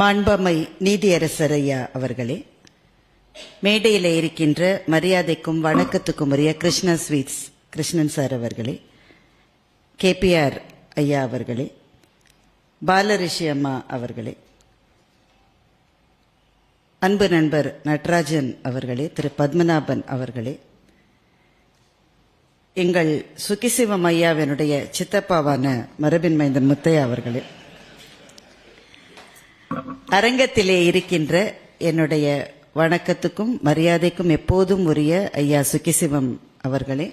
மாண்பமை நீதியரசர் ஐயா அவர்களே, மேடையில் இருக்கின்ற மரியாதைக்கும் வணக்கத்துக்கும் உரிய கிருஷ்ணா ஸ்வீட்ஸ் கிருஷ்ணன் சார் அவர்களே, KPR ஐயா அவர்களே, பாலரிஷி அம்மா அவர்களே, அன்பு நண்பர் நடராஜன் அவர்களே, திரு பத்மநாபன் அவர்களே, எங்கள் சுகிசிவம் ஐயாவினுடைய சித்தப்பாவான மரபின் மைந்தன் முத்தையா அவர்களே, அரங்கத்திலே இருக்கின்ற என்னுடைய வணக்கத்துக்கும் மரியாதைக்கும் எப்போதும் உரிய ஐயா சுகிசிவம் அவர்களே,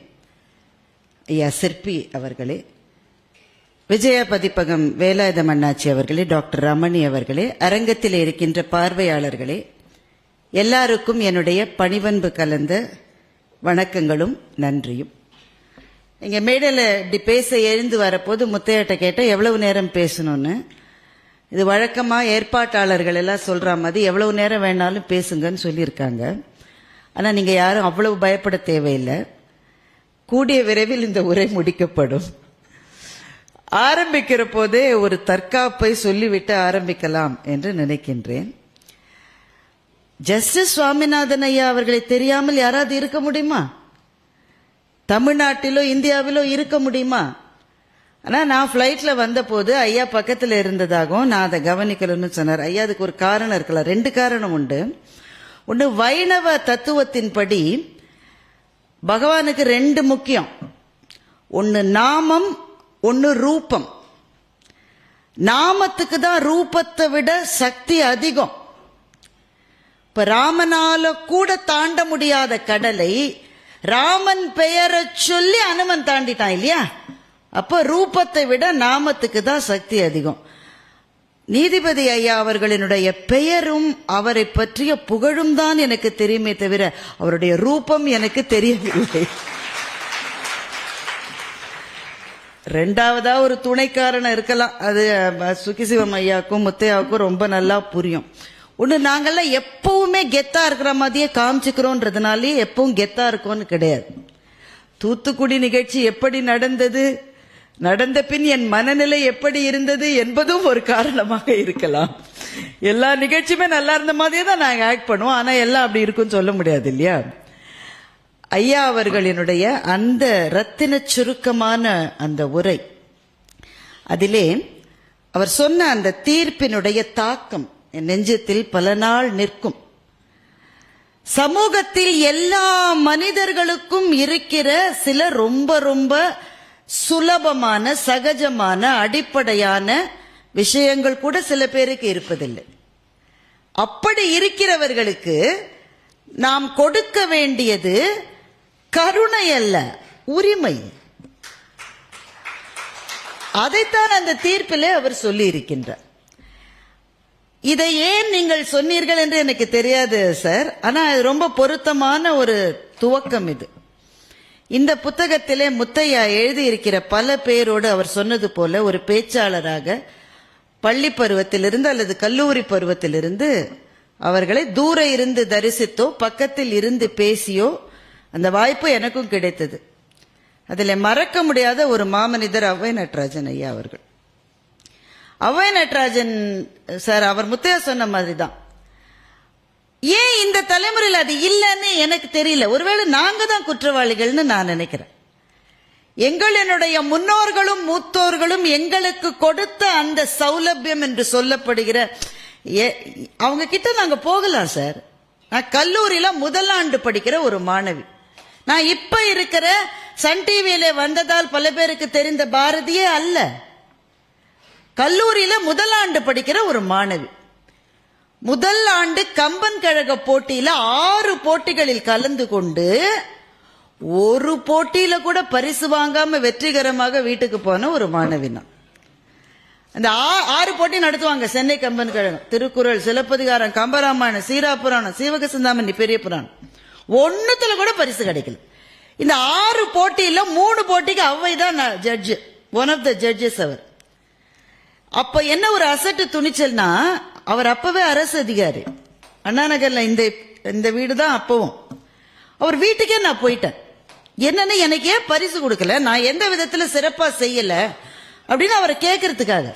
ஐயா சிற்பி அவர்களே, விஜயா பதிப்பகம் வேலாயுதம் அண்ணாச்சி அவர்களே, டாக்டர் ரமணி அவர்களே, அரங்கத்தில் இருக்கின்ற பார்வையாளர்களே, எல்லாருக்கும் என்னுடைய பணிவன்பு கலந்த வணக்கங்களும் நன்றியும். இங்க மேடையில் இப்படி பேச எழுந்து வரப்போது முத்தையாட்ட கேட்ட எவ்வளவு நேரம் பேசணும்னு. இது வழக்கமா ஏற்பாட்டாளர்கள் எல்லாம் சொல்ற மாதிரி எவ்வளவு நேரம் வேணாலும் பேசுங்கன்னு சொல்லியிருக்காங்க. ஆனா நீங்க யாரும் அவ்வளவு பயப்பட தேவையில்லை. கூடிய விரைவில் இந்த உரை முடிக்கப்படும். ஆரம்பிக்கிற போதே ஒரு தற்காப்பை சொல்லிவிட்டு ஆரம்பிக்கலாம் என்று நினைக்கின்றேன். ஜஸ்டிஸ் சுவாமிநாதன் ஐயா அவர்களை தெரியாமல் யாராவது இருக்க முடியுமா? தமிழ்நாட்டிலோ இந்தியாவிலோ இருக்க முடியுமா? ஆனா நான் பிளைட்ல வந்த போது ஐயா பக்கத்துல இருந்ததாகவும் நான் அதை கவனிக்கலன்னு சொன்னார். ஐயா அதுக்கு ஒரு காரணம் இருக்கலாம், ரெண்டு காரணம் உண்டு. ஒன்று, வைணவ தத்துவத்தின்படி பகவானுக்கு ரெண்டு முக்கியம். ஒன்னு நாமம், ஒன்னு ரூபம். நாமத்துக்கு தான் ரூபத்தை விட சக்தி அதிகம். இப்ப ராமனால கூட தாண்ட முடியாத கடலை ராமன் பெயரை சொல்லி அனுமன் தாண்டிட்டான் இல்லையா? அப்ப ரூபத்தை விட நாமத்துக்கு தான் சக்தி அதிகம். நீதிபதி ஐயா அவர்களினுடைய பெயரும் அவரை பற்றிய புகழும் தான் எனக்கு தெரியுமே தவிர அவருடைய ரூபம் எனக்கு தெரியவில்லை. ரெண்டாவதா ஒரு துணைக்காரன் இருக்கலாம், அது சுகிசிவம் ஐயாவுக்கும் முத்தையாவுக்கும் ரொம்ப நல்லா புரியும். ஒண்ணு, நாங்கெல்லாம் எப்பவுமே கெத்தா இருக்கிற மாதிரியே காமிச்சுக்கிறோன்றதுனாலே எப்பவும் கெத்தா இருக்கோன்னு கிடையாது. தூத்துக்குடி நிகழ்ச்சி எப்படி நடந்தது, நடந்த பின் என் மனநிலை எப்படி இருந்தது என்பதும் ஒரு காரணமாக இருக்கலாம். எல்லா நிகழ்ச்சியுமே நல்லா இருந்த மாதிரியே தான் நாங்கள் ஆக்ட் பண்ணுவோம். ஆனா எல்லாம் அப்படி இருக்குன்னு சொல்ல முடியாது இல்லையா? ஐயா அவர்களினுடைய அந்த ரத்தின சுருக்கமான அந்த உரை, அதிலே அவர் சொன்ன அந்த தீர்ப்பினுடைய தாக்கம் என் நெஞ்சத்தில் பல நாள் நிற்கும். சமூகத்தில் எல்லா மனிதர்களுக்கும் இருக்கிற சில ரொம்ப ரொம்ப சுலபமான சகஜமான அடிப்படையான விஷயங்கள் கூட சில பேருக்கு இருப்பதில்லை. அப்படி இருக்கிறவர்களுக்கு நாம் கொடுக்க வேண்டியது கருணை அல்ல, உரிமை. அதைத்தான் அந்த தீர்ப்பிலே அவர் சொல்லி இருக்கின்றார். இதை ஏன் நீங்கள் சொன்னீர்கள் என்று எனக்கு தெரியாது சார், ஆனா இது ரொம்ப பொருத்தமான ஒரு துவக்கம். இது இந்த புத்தகத்திலே முத்தையா எழுதியிருக்கிற பல பேரோடு அவர் சொன்னது போல ஒரு பேச்சாளராக பள்ளி பருவத்திலிருந்து அல்லது கல்லூரி பருவத்திலிருந்து அவர்களை தூர இருந்து தரிசித்தோ பக்கத்தில் இருந்து பேசியோ அந்த வாய்ப்பு எனக்கும் கிடைத்தது. அதில் மறக்க முடியாத ஒரு மாமனிதர் அவ்வை நடராஜன் ஐயா அவர்கள். அவ்வை நடராஜன் சார் அவர் முத்தையா சொன்ன மாதிரி தான். ஏன் இந்த தலைமுறையில் அது இல்லைன்னு எனக்கு தெரியல. ஒருவேளை நாங்க தான் குற்றவாளிகள்னு நான் நினைக்கிறேன். எங்களுடைய முன்னோர்களும் மூத்தோர்களும் எங்களுக்கு கொடுத்த அந்த சௌலபியம் என்று சொல்லப்படுகிற அவங்க கிட்ட நாங்க போகலாம் சார். நான் கல்லூரியில முதல் ஆண்டு படிக்கிற ஒரு மாணவி. நான் இப்ப இருக்கிற சன் டிவியில வந்ததால் பல பேருக்கு தெரிந்த பாரதியே அல்ல. கல்லூரியில முதல் ஆண்டு படிக்கிற ஒரு மாணவி. முதல் ஆண்டு கம்பன் கழக போட்டியில 6 போட்டிகளில் கலந்து கொண்டு ஒரு போட்டியில கூட பரிசு வாங்காம வெற்றிகரமாக வீட்டுக்கு போன ஒரு மாணவி. அந்த 6 போட்டி நடத்துவாங்க சென்னை கம்பன் கழகம். திருக்குறள், சிலப்பதிகாரம், கம்பராமாயணம், சீராபுராணம், சீவக சிந்தாமணி, பெரிய புராணம், ஒன்னுத்துல கூட பரிசு கிடைக்கல. இந்த 6 போட்டியில 3 போட்டிக்கு அவ்வை தான் judge, one of the judges அவர். அப்ப என்ன ஒரு அசட்டு துணிச்சல்னா, அவர் அப்பவே அரசு அதிகாரி, அண்ணா நகர்ல இந்த வீடு தான் அப்பவும். அவர் வீட்டுக்கே நான் போயிட்டேன். என்னன்னு, எனக்கு ஏன் பரிசு கொடுக்கல, நான் எந்த விதத்துல சிறப்பா செய்யல அப்படின்னு அவரை கேட்கறதுக்காக.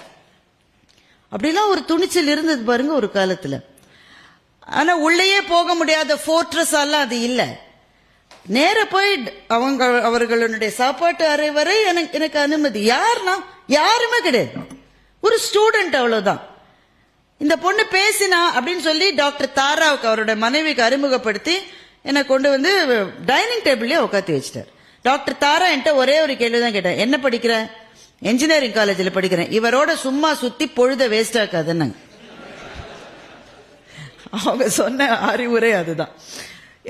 அப்படிலாம் ஒரு துணிச்சல் இருந்தது பாருங்க ஒரு காலத்துல. ஆனா உள்ளேயே போக முடியாத ஃபோர்ட்ரஸ் எல்லாம் அது இல்லை. நேர போய் அவர்களுடைய சாப்பாட்டு அறை வரை எனக்கு அனுமதி. யாருன்னா யாருமே கிடையாது, ஒரு ஸ்டூடெண்ட், அவ்வளவுதான். இந்த பொண்ணு பேசினா அப்படின்னு சொல்லி டாக்டர் தாராவுக்கு அவரோட மனைவிக்கு அறிமுகப்படுத்தி என்னை கொண்டு வந்து டைனிங் டேபிள்லயே உட்காந்து வச்சிட்டார். டாக்டர் தாரா என்கிட்ட ஒரே ஒரு கேள்விதான் கேட்டேன், என்ன படிக்கிற? என்ஜினியரிங் காலேஜில் படிக்கிறேன். இவரோட சும்மா சுத்தி பொழுத வேஸ்ட் ஆக்காதுன்னு அவங்க சொன்ன அறிவுரை அதுதான்.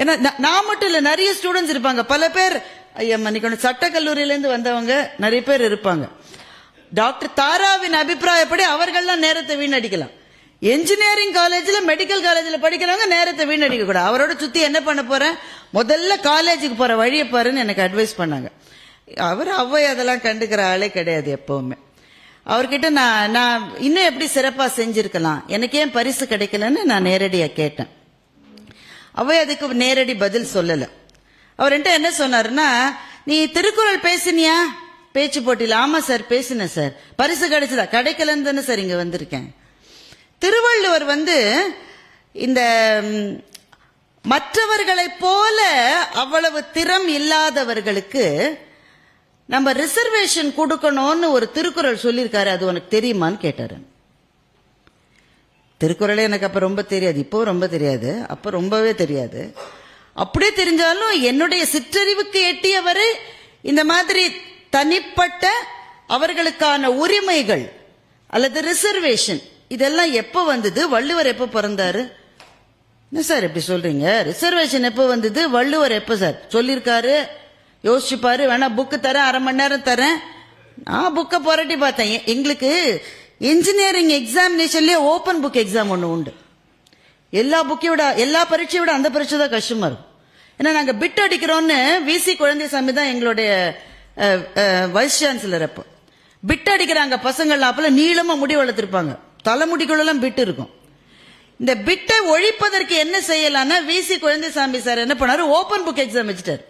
ஏன்னா நான் மட்டும் இல்ல, நிறைய ஸ்டூடெண்ட்ஸ் இருப்பாங்க. பல பேர் ஐயா மன்னிக்கணும், சட்டக்கல்லூரியிலேருந்து வந்தவங்க நிறைய பேர் இருப்பாங்க. டாக்டர் தாராவின் அபிப்பிராயப்படி அவர்கள்லாம் நேரத்தை வீணடிக்கலாம். என்ஜினியரிங் காலேஜில் மெடிக்கல் காலேஜில் படிக்கிறவங்க நேரத்தை வீணடிக்க கூடாது. அவரோட சுத்தி என்ன பண்ண போறேன், முதல்ல காலேஜுக்கு போற வழியை பாருன்னு எனக்கு அட்வைஸ் பண்ணாங்க. அவர் அவ்வை அதெல்லாம் கண்டுக்கிற ஆளே கிடையாது எப்பவுமே. அவர்கிட்ட நான் இன்னும் எப்படி சிறப்பா செஞ்சிருக்கலாம், எனக்கு ஏன் பரிசு கிடைக்கலன்னு நான் நேரடியா கேட்டேன். அவை அதுக்கு நேரடி பதில் சொல்லல. அவர் என்ன சொன்னாருன்னா, நீ திருக்குறள் பேசினியா பேச்சு போட்டியில்? ஆமா சார் பேசினேன் சார். பரிசு கிடைச்சதா? கிடைக்கலன்னு தானே சார் இங்க வந்திருக்கேன். திருவள்ளுவர் இந்த மற்றவர்களைப் போல அவ்வளவு திறம் இல்லாதவர்களுக்கு நம்ம ரிசர்வேஷன் கொடுக்கணும்னு ஒரு திருக்குறள் சொல்லியிருக்காரு, அது உனக்கு தெரியுமான்னு கேட்டாரு. திருக்குறளே எனக்கு அப்ப ரொம்ப தெரியாது, இப்போ ரொம்ப தெரியாது, அப்ப ரொம்பவே தெரியாது. அப்படியே தெரிஞ்சாலும் என்னுடைய சிற்றறிவுக்கு எட்டியவரை இந்த மாதிரி தனிப்பட்ட அவர்களுக்கான உரிமைகள் அல்லது ரிசர்வேஷன் இதெல்லாம் எப்ப வந்தது? வள்ளுவர் எப்ப பிறந்தாரு? என்ன சார் எப்படி சொல்றீங்க? ரிசர்வேஷன் எப்ப வந்தது? வள்ளுவர் எப்ப சார் சொல்லியிருக்காரு? யோசிச்சு பாரு. வேணா புக்கு தரேன், அரை மணி நேரம் தரேன். நான் புக்கை புரட்டி பார்த்தேன். எங்களுக்கு இன்ஜினியரிங் எக்ஸாமினேஷன்லயே ஓபன் புக் எக்ஸாம் ஒன்று உண்டு. எல்லா புக்கையோட எல்லா பரீட்சையோட அந்த பரீட்சை தான் கஷ்டமா இருக்கும். ஏன்னா நாங்க பிட் அடிக்கிறோம்னு விசி குழந்தைசாமி தான் எங்களுடைய வைஸ் சான்சலர். அப்போ பிட் அடிக்கிறாங்க பசங்கள்லாம். அப்பெல்லாம் நீளமா முடி வளர்த்திருப்பாங்க, தலைமுடிக்குள்ளெல்லாம் பிட் இருக்கும். இந்த பிட்டை ஒழிப்பதற்கு என்ன செய்யலாம்னா விசி குழந்தைசாமி சார் என்ன பண்ணாரு, ஓபன் புக் எக்ஸாம் வச்சுட்டாரு.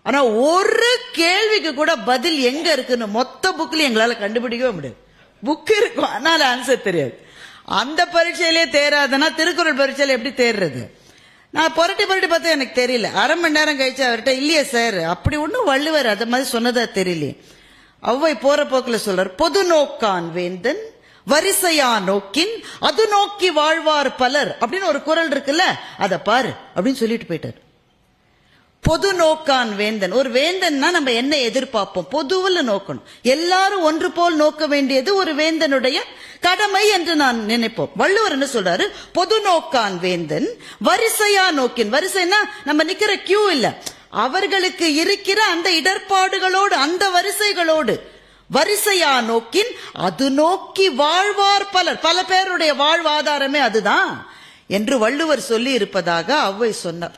ஆனா ஒரு கேள்விக்கு கூட பதில் எங்க இருக்குன்னு மொத்த புக்ல எங்களால கண்டுபிடிக்கவே முடியாது. புக் இருக்கும், அதனால ஆன்சர் தெரியாது. அந்த பரீட்சையிலே தேராதுன்னா திருக்குறள் பரீட்சையில எப்படி தேர்றது? நான் புரட்டி பார்த்தா எனக்கு தெரியல. அரை மணி நேரம் கழிச்சு அவர்கிட்ட, இல்லையே சார் அப்படி ஒன்னும் வள்ளுவர் அது மாதிரி சொன்னதா தெரியல. அவ்வை போற போக்குல சொல்றார், பொது நோக்கான் வேந்தன் வரிசையா நோக்கின் அது நோக்கி வாழ்வார் பலர் அப்படின்னு ஒரு குறள் இருக்குல்ல, அதை பாரு அப்படின்னு சொல்லிட்டு போயிட்டார். பொது நோக்கான் வேந்தன். ஒரு வேந்தன்னா நம்ம என்ன எதிர்பார்ப்போம்? பொதுவில் நோக்கணும், எல்லாரும் ஒன்று போல் நோக்க வேண்டியது ஒரு வேந்தனுடைய கடமை என்று நான் நினைப்போம். வள்ளுவர் என்ன சொல்றாரு, பொது நோக்கான் வேந்தன் வரிசையா நோக்கின். வரிசைன்னா நம்ம நிக்கிற கியூ இல்ல, அவர்களுக்கு இருக்கிற அந்த இடர்பாடுகளோடு அந்த வரிசைகளோடு வரிசையா நோக்கின் அது நோக்கி வாழ்வார் பலர். பல பேருடைய வாழ்வாதாரமே அதுதான் என்று வள்ளுவர் சொல்லி இருப்பதாக அவ்வை சொன்னார்.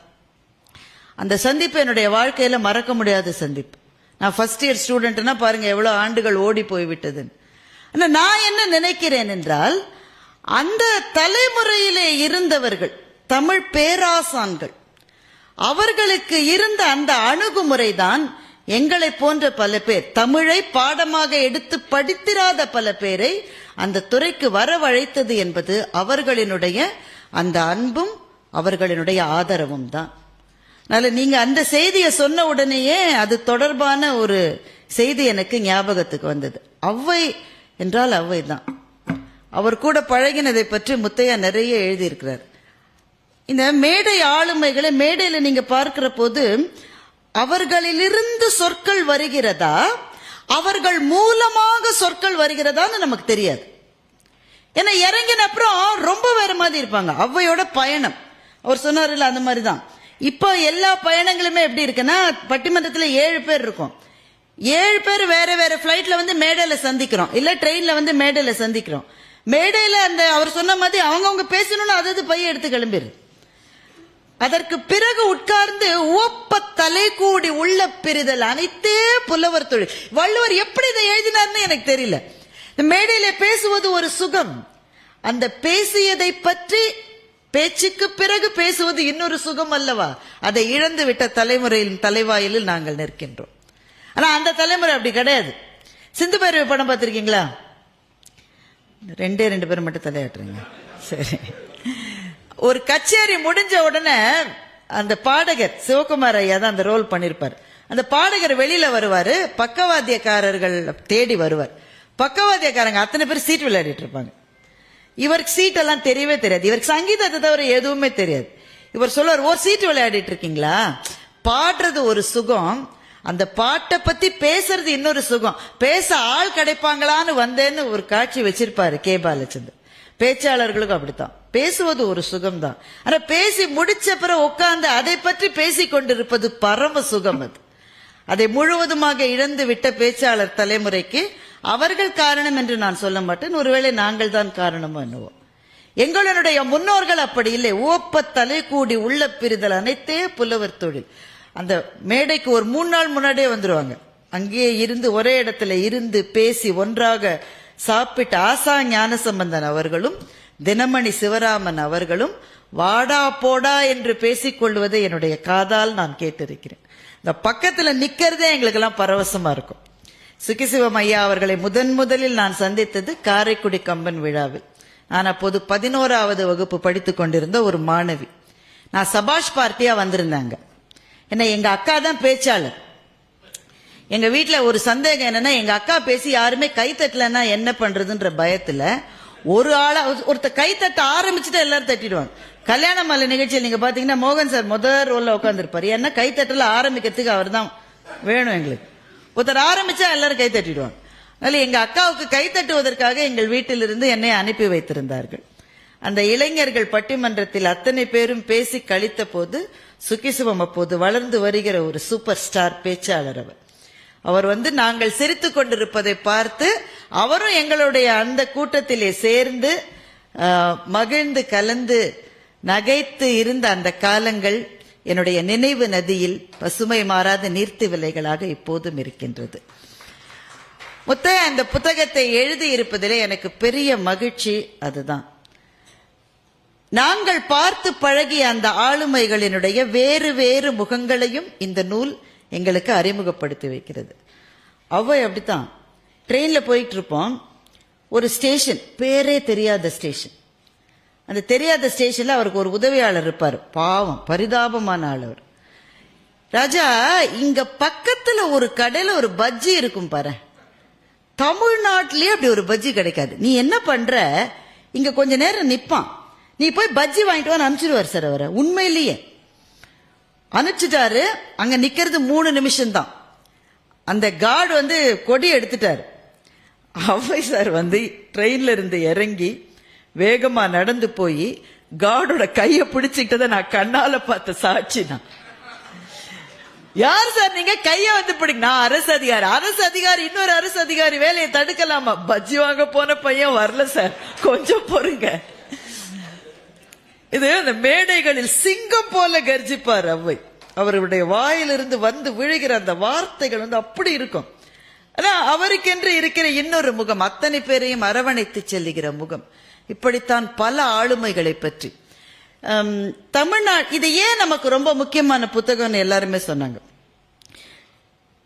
அந்த சந்திப்பு என்னுடைய வாழ்க்கையில மறக்க முடியாத சந்திப்பு. நான் ஃபர்ஸ்ட் இயர் ஸ்டூடெண்ட்னா பாருங்க எவ்வளவு ஆண்டுகள் ஓடி போய்விட்டது. ஆனா நான் என்ன நினைக்கிறேன் என்றால், அந்த தலைமுறையிலே இருந்தவர்கள் தமிழ் பேராசான்கள், அவர்களுக்கு இருந்த அந்த அணுகுமுறை தான் எங்களை போன்ற பல பேர், தமிழை பாடமாக எடுத்து படித்திராத பல பேரை அந்த துறைக்கு வரவழைத்தது என்பது அவர்களினுடைய அந்த அன்பும் அவர்களினுடைய ஆதரவும் தான். அதனால நீங்க அந்த செய்தியை சொன்ன உடனேயே அது தொடர்பான ஒரு செய்தி எனக்கு ஞாபகத்துக்கு வந்தது. அவ்வை என்றால் அவ்வை தான். அவர் கூட பழகினதை பற்றி முத்தையா நிறைய எழுதியிருக்கிறார். இந்த மேடை ஆளுமைகளை மேடையில நீங்க பார்க்கிற போது அவர்களிலிருந்து சொற்கள் வருகிறதா, அவர்கள் மூலமாக சொற்கள் வருகிறதான்னு நமக்கு தெரியாது. ஏன்னா இறங்கின அப்புறம் ரொம்ப வேற மாதிரி இருப்பாங்க. அவ்வையோட பயணம் அவர் சொன்னார்ல, அந்த மாதிரிதான். இப்போ எல்லா பயணங்களுமே எப்படி இருக்குன்னா, பட்டிமன்றத்துல 7 பேர் இருக்கும். 7 பேர் வேற வேற பிளைட்ல மேடையில சந்திக்கிறோம், இல்ல ட்ரெயின்ல மேடையில சந்திக்கிறோம். மேடையில அந்த அவர் சொன்ன மாதிரி அவங்கவுங்க பேசணும்னு அதாவது பைய எடுத்து கிளம்பிரு. அதற்கு பிறகு உட்கார்ந்து ஒப்ப தலை கூடி உள்ள பிரிதல் அனைத்தே புலவர் தொழில். வள்ளுவர் எப்படி இதை எழுதினார்னு எனக்கு தெரியல. மேடையில பேசுவது ஒரு சுகம், அந்த பேசியதை பற்றி பேச்சுக்கு பிறகு பேசுவது இன்னொரு சுகம் அல்லவா? அதை இழந்து விட்ட தலைமுறையின் தலைவாயிலில் நாங்கள் நிற்கின்றோம். ஆனா அந்த தலைமுறை அப்படி கிடையாது. சிந்து பேரவை படம் பார்த்திருக்கீங்களா? ரெண்டு பேரும் மட்டும் தலையாட்டுறீங்க. சரி. ஒரு கச்சேரி முடிஞ்ச உடனே அந்த பாடகர் சிவகுமார் ஐயா தான் அந்த ரோல் பண்ணிருப்பார். அந்த பாடகர் வெளியில வருவாரு, பக்கவாத்தியக்காரர்கள் தேடி வருவார். பக்கவாத்தியக்காரங்க அத்தனை பேர் சீட் விளையாடிட்டு இருப்பாங்க. இவருக்கு சீட் எல்லாம் தெரியவே தெரியாது. இவருக்கு சங்கீதத்தை தவிர எதுவுமே தெரியாது. இவர் சொல்லுவார், ஒரு சீட்டு விளையாடிட்டு இருக்கீங்களா? பாடுறது ஒரு சுகம், அந்த பாட்டை பத்தி பேசுறது இன்னொரு சுகம். பேச ஆள் கிடைப்பாங்களான்னு வந்தேன்னு ஒரு காட்சி வச்சிருப்பாரு கே பாலச்சந்தர். பேச்சாளர்களுக்கும் அப்படித்தான். பேசுவது ஒரு சுகம் தான். ஆனா பேசி முடிச்ச பிறகு உட்கார்ந்து அதை பற்றி பேசிக் கொண்டிருப்பது பரம சுகம். அதை முழுவதுமாக இழந்து விட்ட பேச்சாளர் தலைமுறைக்கு அவர்கள் காரணம் என்று நான் சொல்ல மாட்டேன். ஒருவேளை நாங்கள் தான் காரணம் என்னவோ. எங்களுடைய முன்னோர்கள் அப்படி இல்லை. ஓப்ப தலை கூடி உள்ள பிரிதல் அனைத்தே புலவர் தொழில். அந்த மேடைக்கு ஒரு 3 நாள் முன்னாடியே வந்துருவாங்க. அங்கேயே இருந்து ஒரே இடத்துல இருந்து பேசி ஒன்றாக சாப்பிட்ட ஆசா ஞானசம்பந்தன் அவர்களும் தினமணி சிவராமன் அவர்களும் வாடா போடா என்று பேசிக்கொள்வதை என்னுடைய காதால் நான் கேட்டிருக்கிறேன். இந்த பக்கத்துல நிக்கிறதே எங்களுக்கு எல்லாம் பரவசமா இருக்கும். சுகிசிவம் ஐயா அவர்களை முதலில் நான் சந்தித்தது காரைக்குடி கம்பன் விழாவில். நான் அப்போது 11வது வகுப்பு படித்துக் கொண்டிருந்த ஒரு மாணவி. நான் சபாஷ் பார்ட்டியா வந்திருந்தாங்க. என்ன, எங்க அக்கா தான் பேச்சாளர். எங்க வீட்டுல ஒரு சந்தேகம் என்னன்னா, எங்க அக்கா பேசி யாருமே கைத்தட்டலன்னா என்ன பண்றதுன்ற பயத்துல ஒருத்த கைத்தட்ட ஆரம்பிச்சுட்டு எல்லாரும் தட்டிடுவாங்க. கல்யாண மாலை நிகழ்ச்சியில் நீங்க பாத்தீங்கன்னா மோகன் சார் முதல் ரோல்ல உட்காந்துருப்பாரு. ஏன்னா கைத்தட்டல ஆரம்பிக்கிறதுக்கு அவர் தான் வேணும். எங்களுக்கு ஒருத்தர் ஆரம்பிச்சா எல்லாரும் கை தட்டிடுவாங்க. அதனால எங்க அக்காவுக்கு கை தட்டுவதற்காக எங்கள் வீட்டிலிருந்து என்னை அனுப்பி வைத்திருந்தார்கள். அந்த இளைஞர்கள் பட்டிமன்றத்தில் அத்தனை பேரும் பேசி கழித்த போது சுகிசிவம் அப்போது வளர்ந்து வருகிற ஒரு சூப்பர் ஸ்டார் பேச்சாளர் அவர் நாங்கள் சிரித்துக் கொண்டிருப்பதை பார்த்து அவரும் எங்களுடைய அந்த கூட்டத்திலே சேர்ந்து மகிழ்ந்து கலந்து நகைத்து இருந்த அந்த காலங்கள் என்னுடைய நினைவு நதியில் பசுமை மாறாத நீர்த்து விலைகளாக இப்போதும் இருக்கின்றது. முத்தையா இந்த புத்தகத்தை எழுதி இருப்பதிலே எனக்கு பெரிய மகிழ்ச்சி அதுதான். நாங்கள் பார்த்து பழகிய அந்த ஆளுமைகளினுடைய வேறு வேறு முகங்களையும் இந்த நூல் எங்களுக்கு அறிமுகப்படுத்தி வைக்கிறது. அவை அப்படித்தான். ட்ரெயின்ல போயிட்டு இருப்போம். ஒரு ஸ்டேஷன், பேரே தெரியாத ஸ்டேஷன். அந்த தெரியாத ஸ்டேஷன்ல அவருக்கு ஒரு உதவியாளர் இருப்பார். பாவம், பரிதாபமான ஆள் அவர். ராஜா, இங்க பக்கத்துல ஒரு கடையில ஒரு பஜ்ஜி இருக்கும் பாரு. தமிழ்நாட்டிலேயே அப்படி ஒரு பஜ்ஜி கிடைக்காது. நீ என்ன பண்ற, இங்க கொஞ்ச நேரம் நிப்பான், நீ போய் பஜ்ஜி வாங்கிட்டு வான்னு அனுப்பிச்சிடுவார் சார் அவரை. உண்மையிலேயே அனுப்பிச்சிட்டாரு. அங்க நிக்கிறது 3 நிமிஷம் தான். அந்த கார்டு கொடி எடுத்துட்டாரு. அவை சார் ட்ரெயின்ல இருந்து இறங்கி வேகமா நடந்து போய் கார்டோட கைய பிடிச்சுக்கிட்டத நான் கண்ணால பார்த்த சாட்சி தான். யார் சார் நீங்க கைய பிடிங்க? நான் அரசு அதிகாரி. அரசு அதிகாரி இன்னொரு அரசு அதிகாரி வேலையை தடுக்கலாமா? பஜ்ஜி வாங்க போன பையன் வரல சார், கொஞ்சம் பொறுங்க. இது அந்த மேடைகளில் சிங்கம் போல கர்ஜிப்பார் அவ்வை. அவருடைய வாயிலிருந்து விழுகிற அந்த வார்த்தைகள் அப்படி இருக்கும். அவருக்கென்று இருக்கிற இன்னொரு முகம், அத்தனை பேரையும் அரவணைத்து செல்லுகிற முகம். இப்படித்தான் பல ஆளுமைகளை பற்றி தமிழ்நாடு. இது ஏன் நமக்கு ரொம்ப முக்கியமான புத்தகம்னு எல்லாருமே சொன்னாங்க.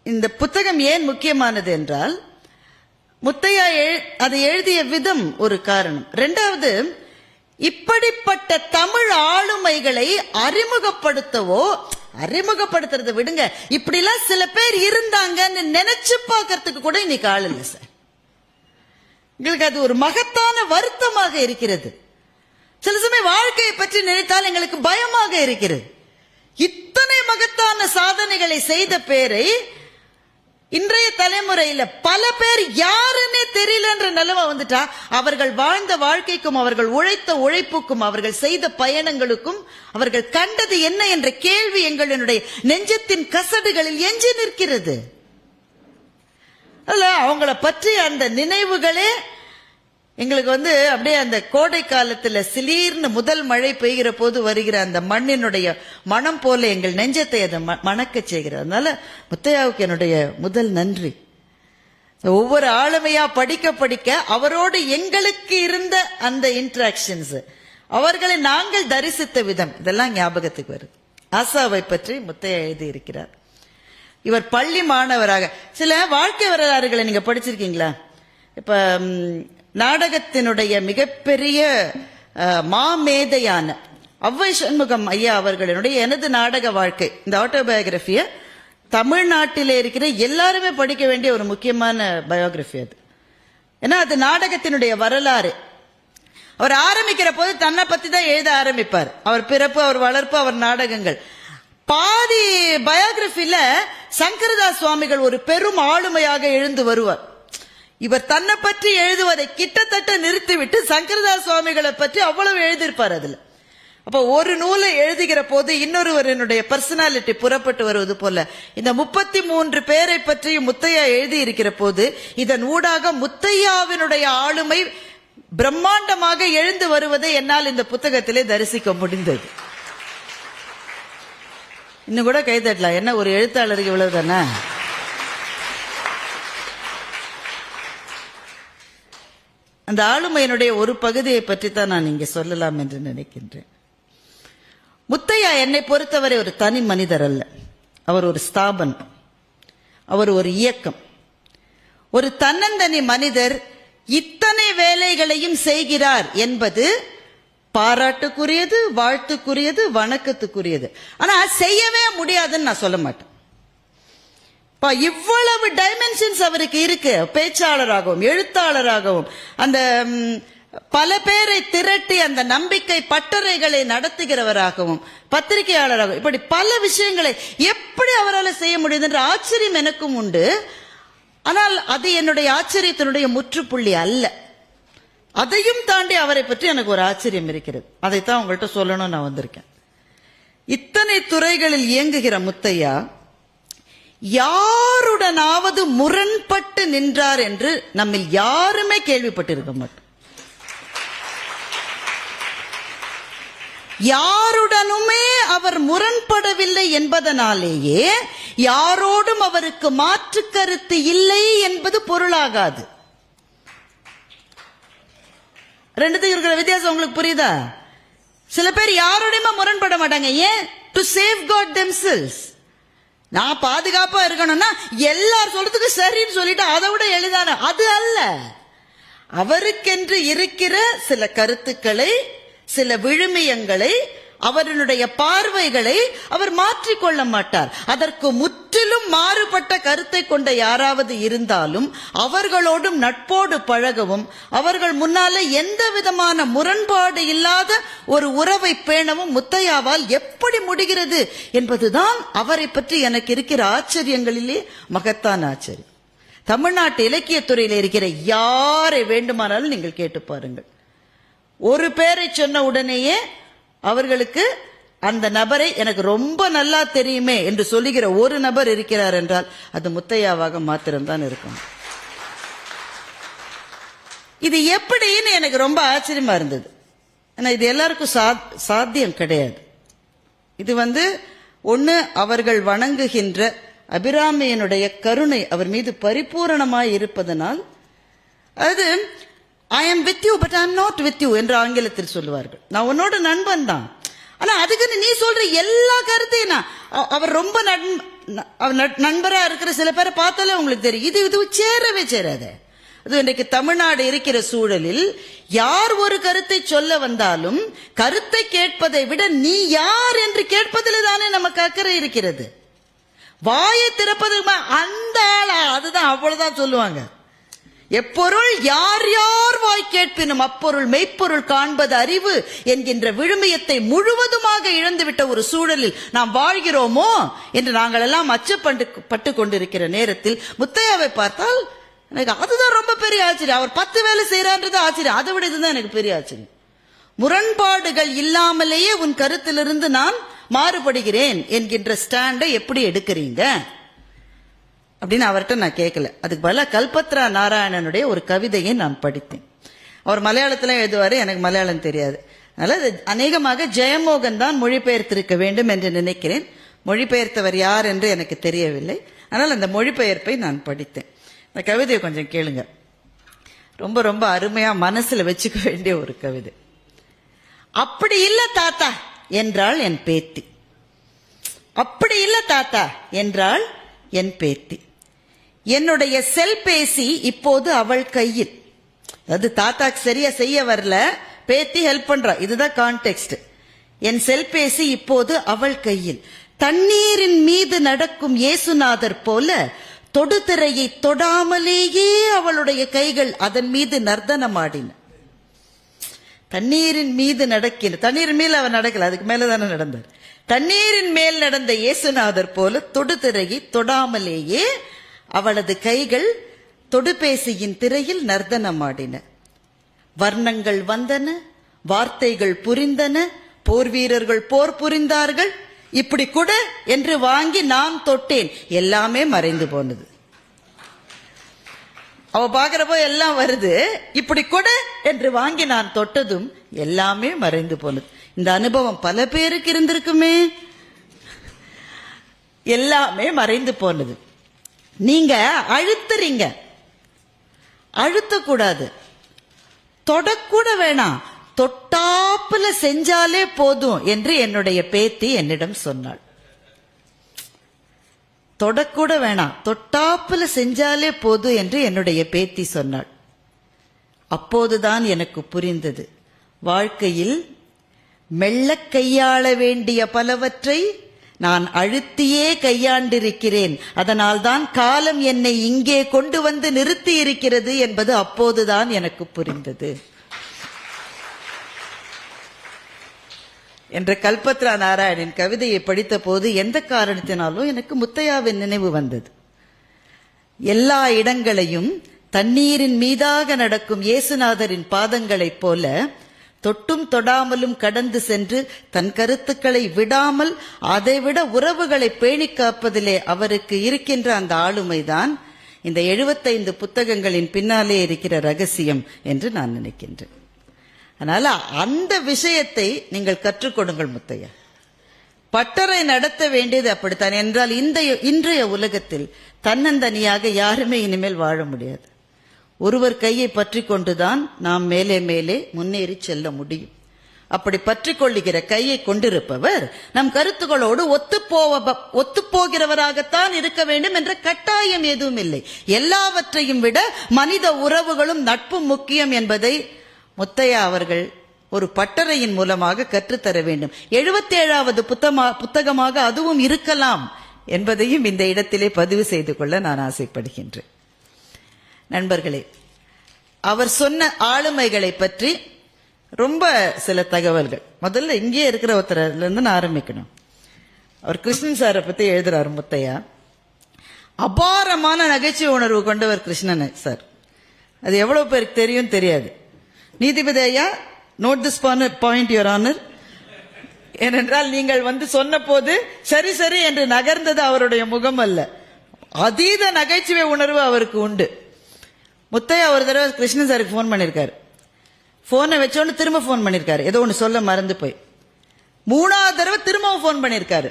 இந்த புத்தகம் ஏன் முக்கியமானது என்றால், முத்தையா அதை எழுதிய விதம் ஒரு காரணம். 2வது, இப்படிப்பட்ட தமிழ் ஆளுமைகளை அறிமுகப்படுத்துறத விடுங்க, இப்படி எல்லாம் சில பேர் இருந்தாங்கன்னு நினைச்சு பார்க்கறதுக்கு கூட இன்னைக்கு ஆள் இல்லை சார். எங்களுக்கு அது ஒரு மகத்தான வருத்தமாக இருக்கிறது. சில சமயம் வாழ்க்கையை பற்றி நினைத்தால் எங்களுக்கு பயமாக இருக்கிறது. இத்தனை மகத்தான சாதனைகளை செய்த பேரை இன்றைய தலைமுறையில பல பேர் யாருன்னே தெரியலன்ற நிலைமை வந்துட்டா, அவர்கள் வாழ்ந்த வாழ்க்கைக்கும் அவர்கள் உழைத்த உழைப்புக்கும் அவர்கள் செய்த பயணங்களுக்கும் அவர்கள் கண்டது என்ன என்ற கேள்வி எங்களுடைய நெஞ்சத்தின் கசடுகளில் எஞ்சி நிற்கிறது. அல்ல, அவங்கள பற்றி அந்த நினைவுகளே எங்களுக்கு அப்படியே அந்த கோடை காலத்துல சிலீர்னு முதல் மழை பெய்கிற போது வருகிற அந்த மண்ணினுடைய மனம் போல எங்கள் நெஞ்சத்தை அதை மணக்க செய்கிறது. அதனால முத்தையாவுக்கு என்னுடைய முதல் நன்றி. ஒவ்வொரு ஆளுமையா படிக்க அவரோடு எங்களுக்கு இருந்த அந்த இன்டராக்ஷன்ஸ், அவர்களை நாங்கள் தரிசித்த விதம், இதெல்லாம் ஞாபகத்துக்கு வருது. ஆசாவை பற்றி முத்தையா எழுதி இருக்கிறார். இவர் பள்ளி மாணவராக, சில வாழ்க்கை வரலாறுகளை நீங்க படிச்சிருக்கீங்களா? இப்ப நாடகத்தினுடைய மிகப்பெரிய மாமேதையான ஔவை சண்முகம் ஐயா அவர்களுடைய எனது நாடக வாழ்க்கை, இந்த ஆட்டோபயோகிராபிய தமிழ்நாட்டிலே இருக்கிற எல்லாருமே படிக்க வேண்டிய ஒரு முக்கியமான பயோகிராபி அது. ஏன்னா அது நாடகத்தினுடைய வரலாறு. அவர் ஆரம்பிக்கிற போது தன்னை பத்தி தான் எழுத ஆரம்பிப்பார். அவர் பிறப்பு, அவர் வளர்ப்பு, அவர் நாடகங்கள். பாதி பயோகிராபில சங்கரதாஸ் சுவாமிகள் ஒரு பெரும் ஆளுமையாக எழுந்து வருவார். இவர் தன்னை பற்றி எழுதுவதை கிட்டத்தட்ட நிறுத்திவிட்டு சங்கரதாஸ் சுவாமிகளை பற்றி அவ்வளவு எழுதியிருப்பார் அதுல. அப்ப ஒரு நூலை எழுதுகிற போது இன்னொருவருடைய பர்சனாலிட்டி புறப்பட்டு வருவது போல இந்த 33 பேரை பற்றியும் முத்தையா எழுதி இருக்கிற போது இதன் ஊடாக முத்தையாவினுடைய ஆளுமை பிரம்மாண்டமாக எழுந்து வருவதை என்னால் இந்த புத்தகத்திலே தரிசிக்க முடிந்தது. இன்னும் கூட கைதட்டலாம், என்ன ஒரு எழுத்தாளருக்கு இவ்வளவுதானே. அந்த ஆளுமையினுடைய ஒரு பகுதியை பற்றி தான் நான் இங்கே சொல்லலாம் என்று நினைக்கின்றேன். முத்தையா என்னை பொறுத்தவரை ஒரு தனி மனிதர் அல்ல. அவர் ஒரு ஸ்தாபனம், அவர் ஒரு இயக்கம், ஒரு தன்னந்தனி மனிதர். இத்தனை வேலைகளையும் செய்கிறார் என்பது பாராட்டுக்குரியது, வாழ்த்துக்குரியது, வணக்கத்துக்குரியது. ஆனா செய்யவே முடியாதுன்னு நான் சொல்ல மாட்டேன். இவ்வளவு டைமென்ஷன்ஸ் அவருக்கு இருக்கு. பேச்சாளராகவும் எழுத்தாளராகவும் அந்த பல பேரை திரட்டி அந்த நம்பிக்கை பட்டறைகளை நடத்துகிறவராகவும் பத்திரிகையாளராகவும் இப்படி பல விஷயங்களை எப்படி அவரால் செய்ய முடியுது என்ற ஆச்சரியம் எனக்கும் உண்டு. ஆனால் அது என்னுடைய ஆச்சரியத்தினுடைய முற்றுப்புள்ளி அல்ல. அதையும் தாண்டி அவரை பற்றி எனக்கு ஒரு ஆச்சரியம் இருக்கிறது. அதைத்தான் உங்கள்கிட்ட சொல்லணும் நான் வந்திருக்கேன். இத்தனை துறைகளில் இயங்குகிற முத்தையா யாருடனாவது முரண்பட்டு நின்றார் என்று நம்மில் யாருமே கேள்விப்பட்டிருக்க மாட்டோம். யாருடனுமே அவர் முரண்படவில்லை என்பதனாலேயே யாரோடும் அவருக்கு மாற்று கருத்து இல்லை என்பது பொருளாகாது. ரெண்டுத்துக்கு இருக்கிற வித்தியாசம் உங்களுக்கு புரியுதா? சில பேர் யாரோடையுமே முரண்பட மாட்டாங்க. ஏன்? To safeguard themselves. நான் பாதுகாப்பா இருக்கணும்னா எல்லாரும் சொல்றதுக்கு சரின்னு சொல்லிட்டு அதை விட எளிதான அது அல்ல. அவருக்கென்று இருக்கிற சில கருத்துக்களை, சில விழுமியங்களை, அவருடைய பார்வைகளை அவர் மாற்றிக்கொள்ள மாட்டார். அதற்கு முற்றிலும் மாறுபட்ட கருத்தை கொண்ட யாராவது இருந்தாலும் அவர்களோடும் நட்போடு பழகவும் அவர்கள் முன்னாலே எந்த விதமான முரண்பாடு இல்லாத ஒரு உறவை பேணவும் முத்தையாவால் எப்படி முடிகிறது என்பதுதான் அவரை பற்றி எனக்கு இருக்கிற ஆச்சரியங்களிலே மகத்தான ஆச்சரியம். தமிழ்நாட்டு இலக்கியத்துறையில் இருக்கிற யாரை வேண்டுமானாலும் நீங்கள் கேட்டு பாருங்கள். ஒரு பேரை சொன்ன உடனேயே அவர்களுக்கு அந்த நபரை எனக்கு ரொம்ப நல்லா தெரியுமே என்று சொல்லுகிற ஒரு நபர் இருக்கிறார் என்றால் அது முத்தையாவாக மாத்திரம்தான் இருக்கும். இது எப்படின்னு எனக்கு ரொம்ப ஆச்சரியமா இருந்தது. ஆனா இது எல்லாருக்கும் சாத்தியம் கிடையாது. இது ஒண்ணு அவர்கள் வணங்குகின்ற அபிராமியனுடைய கருணை அவர் மீது பரிபூரணமாய் இருப்பதனால், அது I am with you but I am not with you என்று ஆங்கிலத்தில் சொல்லுவார்கள். நான் உன்னோட நண்பன் தான், ஆனா அதுக்குன்னு நீ சொல்ற எல்லா கருத்தையும் அவர் ரொம்ப நண்பரா இருக்கிற சில பேரை பார்த்தாலே உங்களுக்கு தெரியும் இது சேரவே சேராத. அது இன்றைக்கு தமிழ்நாடு இருக்கிற சூழலில் யார் ஒரு கருத்தை சொல்ல வந்தாலும் கருத்தை கேட்பதை விட நீ யார் என்று கேட்பதில் தானே நமக்கு அக்கறை இருக்கிறது. வாயை திறப்பதுக்கு அந்த ஆளா அதுதான் அவ்வளவுதான் சொல்லுவாங்க. எப்பொருள் யார் யார் வாய் கேட்பினும் அப்பொருள் மெய்ப்பொருள் காண்பது அறிவு என்கின்ற விழுமியத்தை முழுவதுமாக இழந்துவிட்ட ஒரு சூழலில் நாம் வாழ்கிறோமோ என்று நாங்கள் எல்லாம் அச்சப்பட்டு கொண்டிருக்கிற நேரத்தில் முத்தையாவை பார்த்தால் எனக்கு அதுதான் ரொம்ப பெரிய ஆச்சரியம். அவர் 10 வேலை செய்யறான்றது ஆச்சரியம், அதை விட இதுதான் எனக்கு பெரிய ஆச்சரியம். முரண்பாடுகள் இல்லாமலேயே உன் கருத்திலிருந்து நான் மாறுபடுகிறேன் என்கின்ற ஸ்டாண்டை எப்படி எடுக்கிறீங்க அப்படின்னு அவர்கிட்ட நான் கேட்கல. அதுக்கு பதிலாக கல்பத்ரா நாராயணனுடைய ஒரு கவிதையை நான் படித்தேன். அவர் மலையாளத்துல எழுதுவாரு, எனக்கு மலையாளம் தெரியாது. அதனால அநேகமாக ஜெயமோகன் தான் மொழிபெயர்த்திருக்க வேண்டும் என்று நினைக்கிறேன். மொழிபெயர்த்தவர் யார் என்று எனக்கு தெரியவில்லை. ஆனால் அந்த மொழிபெயர்ப்பை நான் படித்தேன். இந்த கவிதையை கொஞ்சம் கேளுங்க. ரொம்ப ரொம்ப அருமையா மனசுல வச்சுக்க வேண்டிய ஒரு கவிதை. அப்படி இல்ல தாத்தா என்றாள் என் பேத்தி, அப்படி இல்ல தாத்தா என்றாள் என் பேத்தி, என்னுடைய செல்பேசி இப்போது அவள் கையில். அது தாத்தாக்கு சரியா செய்ய வரல, பேத்தி ஹெல்ப் பண்றா, இதுதான் கான்டெக்ஸ்ட். என் செல்பேசி இப்போது அவள் கையில். தண்ணீரின் மீது நடக்கும் இயேசுநாதர் போல தொடுதிரையை தொடாமலேயே அவளுடைய கைகள் அதன் மீது நர்த்தனமாடின. தண்ணீரின் மீது நடக்கின, தண்ணீரின் மேல் அவர் நடக்கல, அதுக்கு மேலதானே நடந்தார். தண்ணீரின் மேல் நடந்த இயேசுநாதர் போல தொடுதிரையை தொடாமலேயே அவளது கைகள் தொடுபேசியின் திரையில் நர்த்தனமாடின. வர்ணங்கள் வந்தன, வார்த்தைகள் புரிந்தன, போர் வீரர்கள் போர் புரிந்தார்கள். இப்படி கூட என்று வாங்கி நான் தொட்டேன், எல்லாமே மறைந்து போனது. அவ பாக்குறப்போ எல்லாம் வருது, இப்படி கூட என்று வாங்கி நான் தொட்டதும் எல்லாமே மறைந்து போனது. இந்த அனுபவம் பல பேருக்கு இருந்திருக்குமே. எல்லாமே மறைந்து போனது. நீங்க அழுத்துறீங்க, அழுத்தக்கூடாது, தொடக்கூட வேணாம், தொட்டாப்புல செஞ்சாலே போதும் என்று என்னுடைய பேத்தி என்னிடம் சொன்னாள். தொடக்கூட வேணாம், தொட்டாப்புல செஞ்சாலே போதும் என்று என்னுடைய பேத்தி சொன்னாள். அப்போதுதான் எனக்கு புரிந்தது, வாழ்க்கையில் மெல்ல கையாள வேண்டிய பலவற்றை நான் அழுத்தியே கையாண்டிருக்கிறேன். அதனால்தான் காலம் என்னை இங்கே கொண்டு வந்து நிறுத்தி இருக்கிறது என்பது அப்போதுதான் எனக்கு புரிந்தது என்ற கல்பத்ரா நாராயணின் கவிதையை படித்த போது எந்த காரணத்தினாலும் எனக்கு முத்தையாவின் நினைவு வந்தது. எல்லா இடங்களையும் தண்ணீரின் மீதாக நடக்கும் இயேசுநாதரின் பாதங்களைப் போல தொட்டும் தொடாமலும் கடந்து சென்று தன் கருத்துக்களை விடாமல் அதைவிட உறவுகளை பேணி காப்பதிலே அவருக்கு இருக்கின்ற அந்த ஆளுமைதான் இந்த 75 புத்தகங்களின் பின்னாலே இருக்கிற ரகசியம் என்று நான் நினைக்கின்றேன். அதனால அந்த விஷயத்தை நீங்கள் கற்றுக் கொடுங்கள் முத்தையா. பட்டறை நடத்த வேண்டியது அப்படித்தான். என்றால் இன்றைய உலகத்தில் தன்னந்தனியாக யாருமே இனிமேல் வாழ முடியாது. ஒருவர் கையை பற்றி கொண்டுதான் நாம் மேலே மேலே முன்னேறி செல்ல முடியும். அப்படி பற்றி கொள்ளுகிற கையை கொண்டிருப்பவர் நம் கருத்துக்களோடு ஒத்துப்போகிறவராகத்தான் இருக்க வேண்டும் என்ற கட்டாயம் எதுவும் இல்லை. எல்லாவற்றையும் விட மனித உறவுகளும் நட்பும் முக்கியம் என்பதை முத்தையா அவர்கள் ஒரு பட்டறையின் மூலமாக கற்றுத்தர வேண்டும். 77வது புத்தகமாக அதுவும் இருக்கலாம் என்பதையும் இந்த இடத்திலே பதிவு செய்து கொள்ள நான் ஆசைப்படுகின்றேன். நண்பர்களே, அவர் சொன்ன ஆளுமைகளை பற்றி ரொம்ப சில தகவல்கள். முதல்ல இங்கே இருக்கிற ஒருத்தர்ல இருந்து நான் ஆரம்பிக்கணும். அவர் கிருஷ்ணன் சாரை பத்தி எழுதுறாரு முத்தையா. அபாரமான நகைச்சுவை உணர்வு கொண்டவர் கிருஷ்ணன் சார். அது எவ்வளவு பேருக்கு தெரியும் தெரியாது. நீதிபதி ஐயா, note this point your honour. ஏனென்றால் நீங்கள் வந்து சொன்ன போது சரி சரி என்று நகர்ந்தது அவருடைய முகம் அல்ல, அதீத நகைச்சுவை உணர்வு அவருக்கு உண்டு. முத்தையா ஒரு தடவை கிருஷ்ணன் சாருக்கு போன் பண்ணிருக்காரு. போனை வச்சோன்னு திரும்ப போன் பண்ணிருக்காரு, ஏதோ ஒன்று சொல்ல மறந்து போய். 3வது தடவை திரும்பவும் போன் பண்ணிருக்காரு.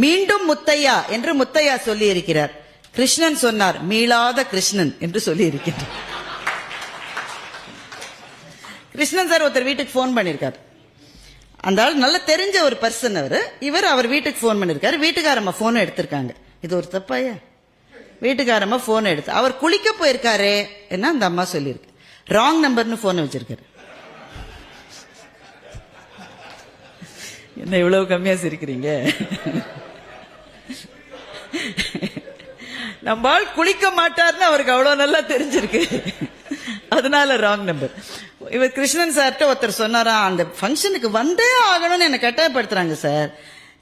மீண்டும் முத்தையா என்று முத்தையா சொல்லி இருக்கிறார். கிருஷ்ணன் சொன்னார், மீளாத கிருஷ்ணன் என்று சொல்லி இருக்கிறார். கிருஷ்ணன் சார் ஒருத்தர் வீட்டுக்கு போன் பண்ணிருக்காரு. அந்த ஆள் நல்லா தெரிஞ்ச ஒரு பர்சன். அவர் வீட்டுக்கு போன் பண்ணிருக்காரு. வீட்டுக்காரம்மா போனை எடுத்திருக்காங்க. இது ஒரு தப்பாயா? வீட்டுக்காரம்மா போனை எடுத்து அவர் குளிக்க போயிருக்காரு என்ன அந்த அம்மா சொல்லியிருக்கு. ராங் நம்பர்னு போனை வச்சிருக்காரு. என்ன இவ்வளவு கம்மியா சிரிக்கிறீங்க? நம்ம ஆள் குளிக்க மாட்டார்னு அவருக்கு அவ்வளவு நல்லா தெரிஞ்சிருக்கு, அதனால ராங் நம்பர். இவர் கிருஷ்ணன் சார்ட்ட ஒருத்தர் சொன்னாரா, அந்த ஃபங்க்ஷனுக்கு வந்தே ஆகணும்னு என்ன கட்டாயப்படுத்துறாங்க சார்,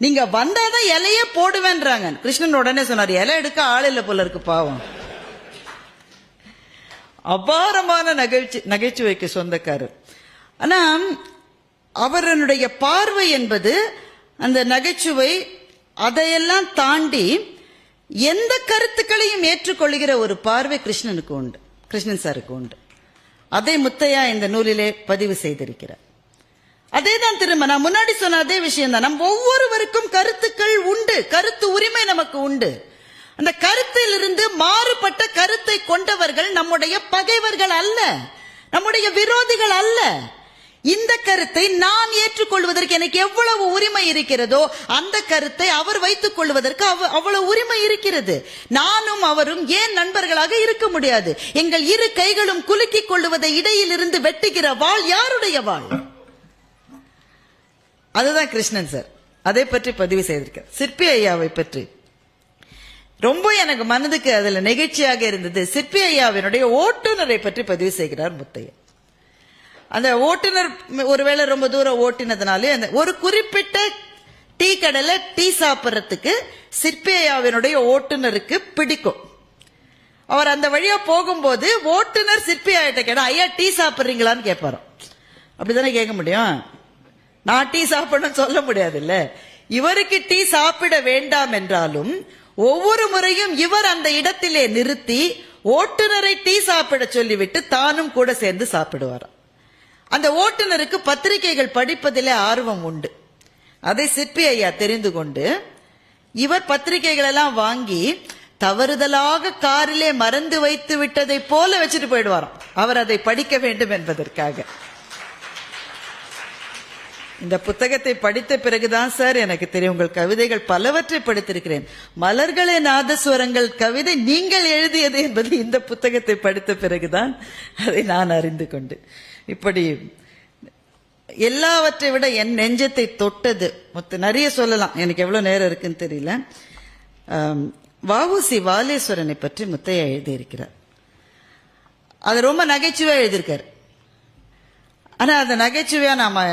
நீங்க வந்தாதான் இலையே போடுவேன்றாங்க. கிருஷ்ணன் உடனே சொன்னார், இலை எடுக்க ஆள் இல்ல போல இருக்கு பாவம். அபாரமான நகைச்சுவைக்கு சொந்தக்காரர். ஆனா அவருடைய பார்வை என்பது அந்த நகைச்சுவை அதையெல்லாம் தாண்டி எந்த கருத்துக்களையும் ஏற்றுக்கொள்கிற ஒரு பார்வை கிருஷ்ணனுக்கு உண்டு, கிருஷ்ணன் சாருக்கு உண்டு. அதை முத்தையா இந்த நூலிலே பதிவு செய்திருக்கிறார். அதேதான் திரும்ப நான் முன்னாடி சொன்ன அதே விஷயம் தான். நம் ஒவ்வொருவருக்கும் கருத்துக்கள் உண்டு, கருத்து உரிமை நமக்கு உண்டு. அந்த கருத்தில் இருந்து மாறுபட்ட கருத்தை கொண்டவர்கள் நம்முடைய பகைவர்கள் அல்ல, நம்முடைய விரோதிகள் அல்ல. இந்த கருத்தை நான் ஏற்றுக்கொள்வதற்கு எனக்கு எவ்வளவு உரிமை இருக்கிறதோ அந்த கருத்தை அவர் வைத்துக் கொள்வதற்கு அவ்வளவு உரிமை இருக்கிறது. நானும் அவரும் ஏன் நண்பர்களாக இருக்க முடியாது? எங்கள் இரு கைகளும் குலுக்கிக் கொள்வதை இடையில் இருந்து வெட்டுகிற வாள் யாருடைய வாள்? அதுதான் கிருஷ்ணன் சார் அதை பற்றி பதிவு செய்திருக்கார். சிற்பி ஐயாவை பற்றி ரொம்ப எனக்கு மனதுக்கு அதுல நெகிழ்ச்சியாக இருந்தது. சிற்பி ஐயாவினுடைய ஓட்டுநரை பற்றி பதிவு செய்கிறார் முத்தையா. அந்த ஓட்டுநர் ஒருவேளை ரொம்ப தூரம் ஓட்டினதுனாலே அந்த ஒரு குறிப்பிட்ட டீ கடையில டீ சாப்பிட்றதுக்கு சிற்பி ஐயாவினுடைய ஓட்டுநருக்கு பிடிக்கும். அவர் அந்த வழியா போகும்போது ஓட்டுநர் சிற்பி ஐயாட்ட கேட்டா, ஐயா டீ சாப்பிட்றீங்களான்னு கேட்பாராம். அப்படித்தானே கேட்க முடியும்? நான் டீ சாப்பிடணும்னு சொல்ல முடியாது இல்ல. இவருக்கு டீ சாப்பிட வேண்டாம் என்றாலும் ஒவ்வொரு முறையும் இவர் அந்த இடத்திலே நிறுத்தி ஓட்டுநரை டீ சாப்பிட சொல்லிவிட்டு தானும் கூட சேர்ந்து சாப்பிடுவாராம். அந்த ஓட்டுநருக்கு பத்திரிகைகள் படிப்பதிலே ஆர்வம் உண்டு. அதை சிற்பி ஐயா தெரிந்து கொண்டு இவர் பத்திரிகைகள் எல்லாம் வாங்கி தவறுதலாக காரிலே மறந்து வைத்து விட்டதை போல வச்சுட்டு போயிடுவாராம், அவர் அதை படிக்க வேண்டும் என்பதற்காக. இந்த புத்தகத்தை படித்த பிறகுதான் சார் எனக்கு தெரியும் உங்கள் கவிதைகள் பலவற்றை படித்திருக்கிறேன். மலர்களே நாதஸ்வரங்கள் கவிதை நீங்கள் எழுதியது என்பது இந்த புத்தகத்தை படித்த பிறகுதான் அதை நான் அறிந்து கொண்டு, இப்படி எல்லாவற்றை விட என் நெஞ்சத்தை தொட்டது நிறைய சொல்லலாம், எனக்கு எவ்வளவு நேரம் இருக்குன்னு தெரியல. வ.உ.சி. வாலேஸ்வரனை பற்றி முத்தையா எழுதியிருக்கிறார். அது ரொம்ப நகைச்சுவையா எழுதியிருக்காரு. ஆனா அந்த நகைச்சுவையா நாம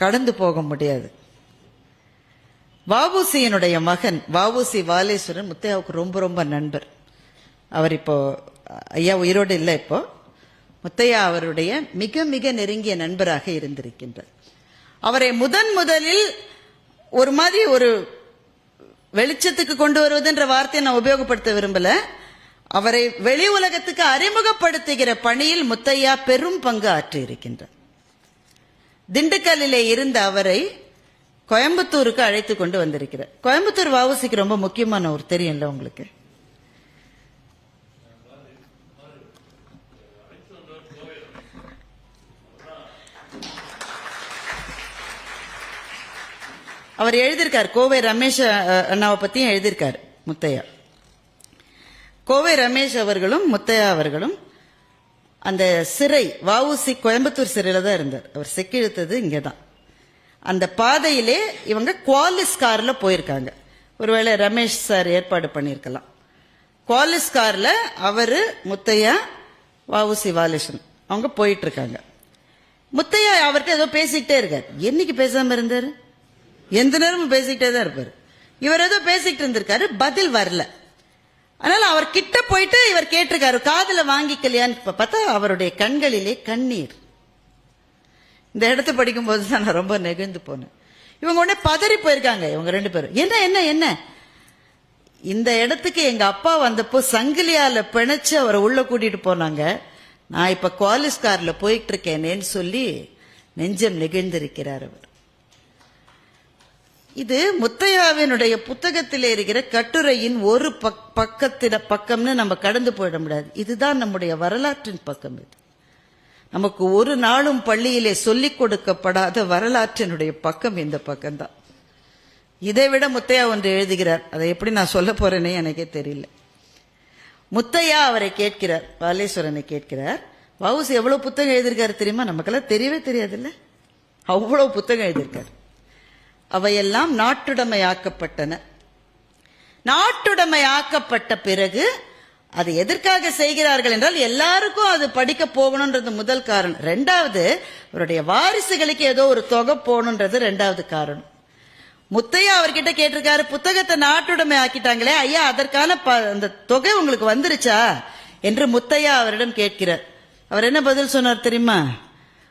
கடந்து போக முடியாது. வ.உ.சியினுடைய மகன் வ.உ.சி. வாலேஸ்வரன் முத்தையாவுக்கு ரொம்ப ரொம்ப நண்பர். அவர் இப்போ ஐயா உயிரோடு இல்லை. இப்போ முத்தையா அவருடைய மிக மிக நெருங்கிய நண்பராக இருந்திருக்கின்றார். அவரை முதலில் ஒரு மாதிரி ஒரு வெளிச்சத்துக்கு கொண்டு வருவதுன்ற வார்த்தையை நான் உபயோகப்படுத்த விரும்பல. அவரை வெளி உலகத்துக்கு அறிமுகப்படுத்துகிற பணியில் முத்தையா பெரும் பங்கு ஆற்றி இருக்கின்றார். திண்டுக்கல்லிலே இருந்த அவரை கோயம்புத்தூருக்கு அழைத்து கொண்டு வந்திருக்கிறார். கோயம்புத்தூர் வ.உ.சிக்கு ரொம்ப முக்கியமான ஒரு தெரியும்ல உங்களுக்கு. அவர் எழுதியிருக்கார், கோவை ரமேஷ் அண்ணாவை பத்தியும் எழுதியிருக்கார் முத்தையா. கோவை ரமேஷ் அவர்களும் முத்தையா அவர்களும் அந்த சிறை வ.உ.சி. கோயம்புத்தூர் சிறையில தான் இருந்தார். அவர் செக்கிழுத்தது இங்கதான். அந்த பாதையிலே இவங்க குவாலிஸ் கார்ல போயிருக்காங்க. ஒருவேளை ரமேஷ் சார் ஏற்பாடு பண்ணியிருக்கலாம். குவாலிஸ் கார்ல அவரு முத்தையா வ.உ.சி. வாலேஸ்வரன் அவங்க போயிட்டு இருக்காங்க. முத்தையா அவர்கிட்ட ஏதோ பேசிக்கிட்டே இருக்காரு. என்னைக்கு பேசாம இருந்தாரு? எந்த நேரமும் பேசிக்கிட்டே தான் இருப்பாரு. இவர் ஏதோ பேசிக்கிட்டு இருந்திருக்காரு, பதில் வரல. அதனால அவர் கிட்ட போயிட்டு இவர் கேட்டிருக்காரு, காதுல வாங்கிக்கலையான்னு பார்த்தா அவருடைய கண்களிலே கண்ணீர். இந்த இடத்து படிக்கும் போதுதான் நான் ரொம்ப நெகிழ்ந்து போனேன். இவங்க உடனே பதறி போயிருக்காங்க இவங்க ரெண்டு பேரும். என்ன என்ன என்ன இந்த இடத்துக்கு எங்க அப்பா வந்தப்போ சங்கிலியால பிணைச்சு அவரை உள்ள கூட்டிட்டு போனாங்க. நான் இப்ப குவாலிஸ் கார்ல போயிட்டு இருக்கேனேன்னு சொல்லி நெஞ்சம் நெகிழ்ந்திருக்கிறார் அவர். இது முத்தையாவினுடைய புத்தகத்தில் இருக்கிற கட்டுரையின் ஒரு பக்கம்னு நம்ம கடந்து போயிட முடியாது. இதுதான் நம்முடைய வரலாற்றின் பக்கம். இது நமக்கு ஒரு நாளும் பள்ளியிலே சொல்லிக் கொடுக்கப்படாத வரலாற்றினுடைய பக்கம் இந்த பக்கம்தான். இதை விட முத்தையா ஒன்று எழுதுகிறார். அதை எப்படி நான் சொல்ல போறேனே எனக்கே தெரியல. முத்தையா அவரை கேட்கிறார், வாலேஸ்வரனை கேட்கிறார், வ.உ.சி. எவ்வளவு புத்தகம் எழுதியிருக்காரு தெரியுமா? நமக்கெல்லாம் தெரியவே தெரியாதுல்ல, அவ்வளவு புத்தகம் எழுதியிருக்காரு. அவையெல்லாம் நாட்டுடைமையாக்கப்பட்டன. நாட்டுடைமையாக்கப்பட்ட பிறகு அது எதற்காக செய்கிறார்கள் என்றால் எல்லாருக்கும் அது படிக்க போகணும்ன்றது முதல் காரணம். ரெண்டாவது, அவருடைய வாரிசுகளுக்கு ஏதோ ஒரு தொகை போகணுன்றது ரெண்டாவது காரணம். முத்தையா அவர்கிட்ட கேட்டிருக்காரு, புத்தகத்தை நாட்டுடைமை ஆக்கிட்டாங்களே ஐயா, அதற்கான அந்த தொகை உங்களுக்கு வந்துருச்சா என்று முத்தையா அவரிடம் கேட்கிறார். அவர் என்ன பதில் சொன்னார் தெரியுமா?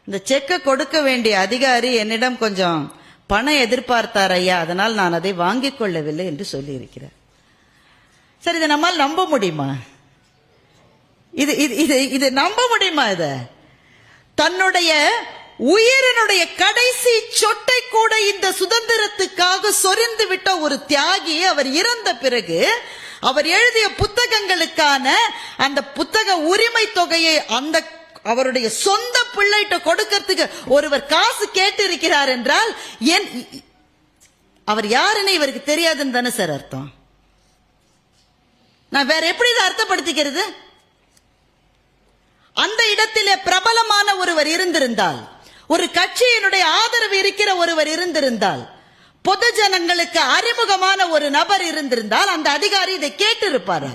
இந்த செக்கை கொடுக்க வேண்டிய அதிகாரி என்னிடம் கொஞ்சம் பணம் எதிர்பார்த்தார் ஐயா, அதனால் நான் அதை வாங்கிக் கொள்ளவில்லை என்று சொல்லி இருக்கிறார். சரி, இதை நம்மால் நம்ப முடியுமா? இது நம்ப முடியுமா? இத தன்னுடைய உயிரினுடைய கடைசி சொட்டை கூட இந்த சுதந்திரத்துக்காக சொரிந்து விட்ட ஒரு தியாகி அவர் இறந்த பிறகு அவர் எழுதிய புத்தகங்களுக்கான அந்த புத்தக உரிமை தொகையை அந்த அவருடைய சொந்த பிள்ளைகிட்ட கொடுக்கறதுக்கு ஒருவர் காசு கேட்டு இருக்கிறார் என்றால் அவர் யாருன்னு இவருக்கு தெரியாதுன்னு தானே சார் அர்த்தம்? நான் வேற எப்படி இதை அர்த்தப்படுத்திக்கிறது? அந்த இடத்திலே பிரபலமான ஒருவர் இருந்திருந்தால், ஒரு கட்சியினுடைய ஆதரவு இருக்கிற ஒருவர் இருந்திருந்தால், பொது ஜனங்களுக்கு அறிமுகமான ஒரு நபர் இருந்திருந்தால் அந்த அதிகாரி இதை கேட்டு இருப்பாரா?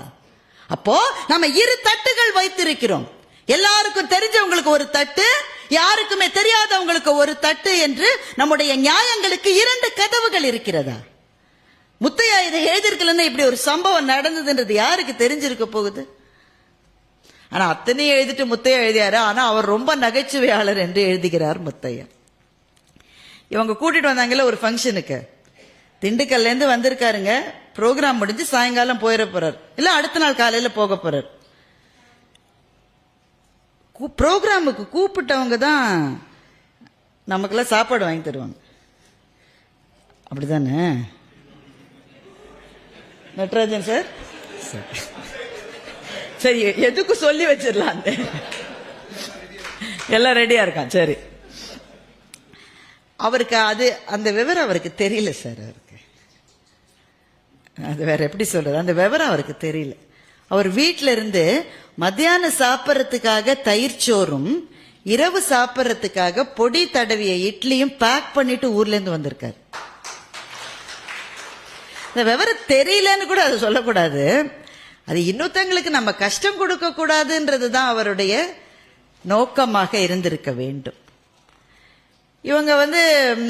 அப்போ நம்ம இரு தட்டுகள் வைத்திருக்கிறோம். எல்லாருக்கும் தெரிஞ்சவங்களுக்கு ஒரு தட்டு, யாருக்குமே தெரியாதவங்களுக்கு ஒரு தட்டு என்று நம்முடைய நியாயங்களுக்கு இரண்டு கதவுகள் இருக்கிறதா? முத்தையா இதை எழுதிருக்கலன்னா இப்படி ஒரு சம்பவம் நடந்ததுன்றது யாருக்கு தெரிஞ்சிருக்க போகுது? ஆனா அத்தனையும் எழுதிட்டு முத்தையா எழுதியாரு. ஆனா அவர் ரொம்ப நகைச்சுவையாளர் என்று எழுதுகிறார் முத்தையா. இவங்க கூட்டிட்டு வந்தாங்கல்ல ஒரு ஃபங்க்ஷனுக்கு, திண்டுக்கல்ல இருந்து வந்திருக்காருங்க. ப்ரோக்ராம் முடிஞ்சு சாயங்காலம் போயிட போறார், இல்ல அடுத்த நாள் காலையில போக போறார். ப்ரோக்ராமுக்கு கூப்பிட்டவங்க தான் நமக்கெல்லாம் சாப்பாடு வாங்கி தருவாங்க, அப்படிதானே நட்ராஜன் சார்? சரி, எதுக்கு சொல்லி வச்சிடலாம், எல்லாம் ரெடியா இருக்கான். சரி, அவருக்கு அந்த விவரம் அவருக்கு தெரியல சார். அவருக்கு அது வேற எப்படி சொல்றது, அந்த விவரம் அவருக்கு தெரியல. அவர் வீட்டில இருந்து மத்தியானம் சாப்பிட்றதுக்காக தயிர் சோறும் இரவு சாப்பிட்றதுக்காக பொடி தடவிய இட்லியும் பேக் பண்ணிட்டு ஊர்ல இருந்து வந்திருக்காரு. இந்த விவரம் தெரியலன்னு கூட அதை சொல்லக்கூடாது. அது இன்னொருத்தங்களுக்கு நம்ம கஷ்டம் கொடுக்க கூடாதுன்றதுதான் அவருடைய நோக்கமாக இருந்திருக்க வேண்டும். இவங்க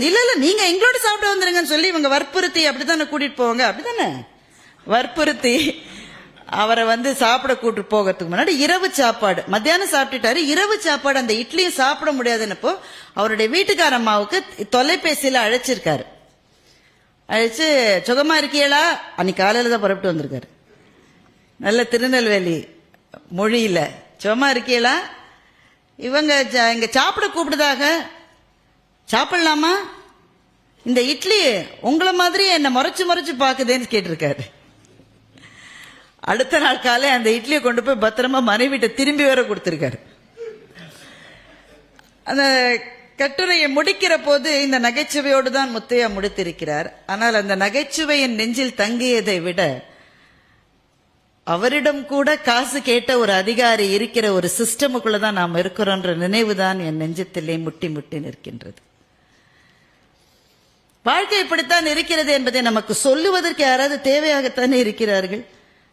இல்ல நீங்க எங்களோட சாப்பிட்டு வந்துருங்கன்னு சொல்லி இவங்க வற்புறுத்தி அப்படித்தானே கூட்டிட்டு போவாங்க, அப்படித்தானே வற்புறுத்தி அவரை சாப்பிட கூட்டு போகிறதுக்கு முன்னாடி இரவு சாப்பாடு, மத்தியானம் சாப்பிட்டுட்டாரு, இரவு சாப்பாடு அந்த இட்லியும் சாப்பிட முடியாதுன்னப்போ அவருடைய வீட்டுக்கார அம்மாவுக்கு தொலைபேசியில அழைச்சிருக்காரு. அழைச்சு, சுகமா இருக்கீங்களா? அன்னைக்கு காலையில தான் புறப்பட்டு வந்திருக்காரு, நல்ல திருநெல்வேலி மொழியில. சுகமா இருக்கீங்களா? இவங்க இங்க சாப்பிட கூப்பிடுதாக, சாப்பிடலாமா? இந்த இட்லி உங்களை மாதிரி என்ன முறைச்சு முறைச்சு பாக்குதேன்னு கேட்டிருக்காரு. அடுத்த நாள் காலை அந்த இட்லியை கொண்டு போய் பத்திரமா மனைவிட்ட திரும்பி வேற கொடுத்திருக்காரு. அந்த கட்டுரையை முடிக்கிற போது இந்த நகைச்சுவையோடு தான் முத்தையா முடித்திருக்கிறார். ஆனால் அந்த நகைச்சுவையின் நெஞ்சில் தங்கியதை விட அவரிடம் கூட காசு கேட்ட ஒரு அதிகாரி இருக்கிற ஒரு சிஸ்டமுக்குள்ளதான் நாம் இருக்கிறோன்ற நினைவுதான் என் நெஞ்சத்திலே முட்டி முட்டி நிற்கின்றது. வாழ்க்கை இப்படித்தான் இருக்கிறது என்பதை நமக்கு சொல்லுவதற்கு யாராவது தேவையாகத்தானே இருக்கிறார்கள்.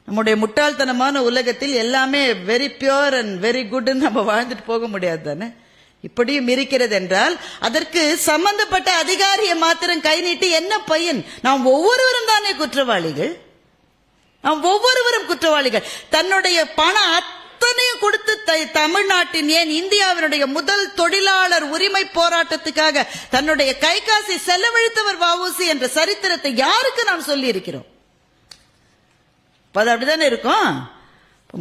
நம்முடைய முட்டாள்தனமான உலகத்தில் எல்லாமே very pure and very good நம்ம வாழ்ந்துட்டு போக முடியாது தானே. இப்படியும் இருக்கிறது என்றால் அதற்கு சம்பந்தப்பட்ட அதிகாரியை மாத்திரம் கை நீட்டி என்ன பையன்? நாம் ஒவ்வொருவரும் தானே குற்றவாளிகள், நாம் ஒவ்வொருவரும் குற்றவாளிகள். தன்னுடைய பணம் அத்தனையும் கொடுத்து தமிழ்நாட்டின் ஏன் இந்தியாவினுடைய முதல் தொழிலாளர் உரிமை போராட்டத்துக்காக தன்னுடைய கை காசை செலவழித்தவர் வஉசி என்ற சரித்திரத்தை யாருக்கு நாம் சொல்லி இருக்கிறோம்? அது அப்படித்தானே இருக்கும்.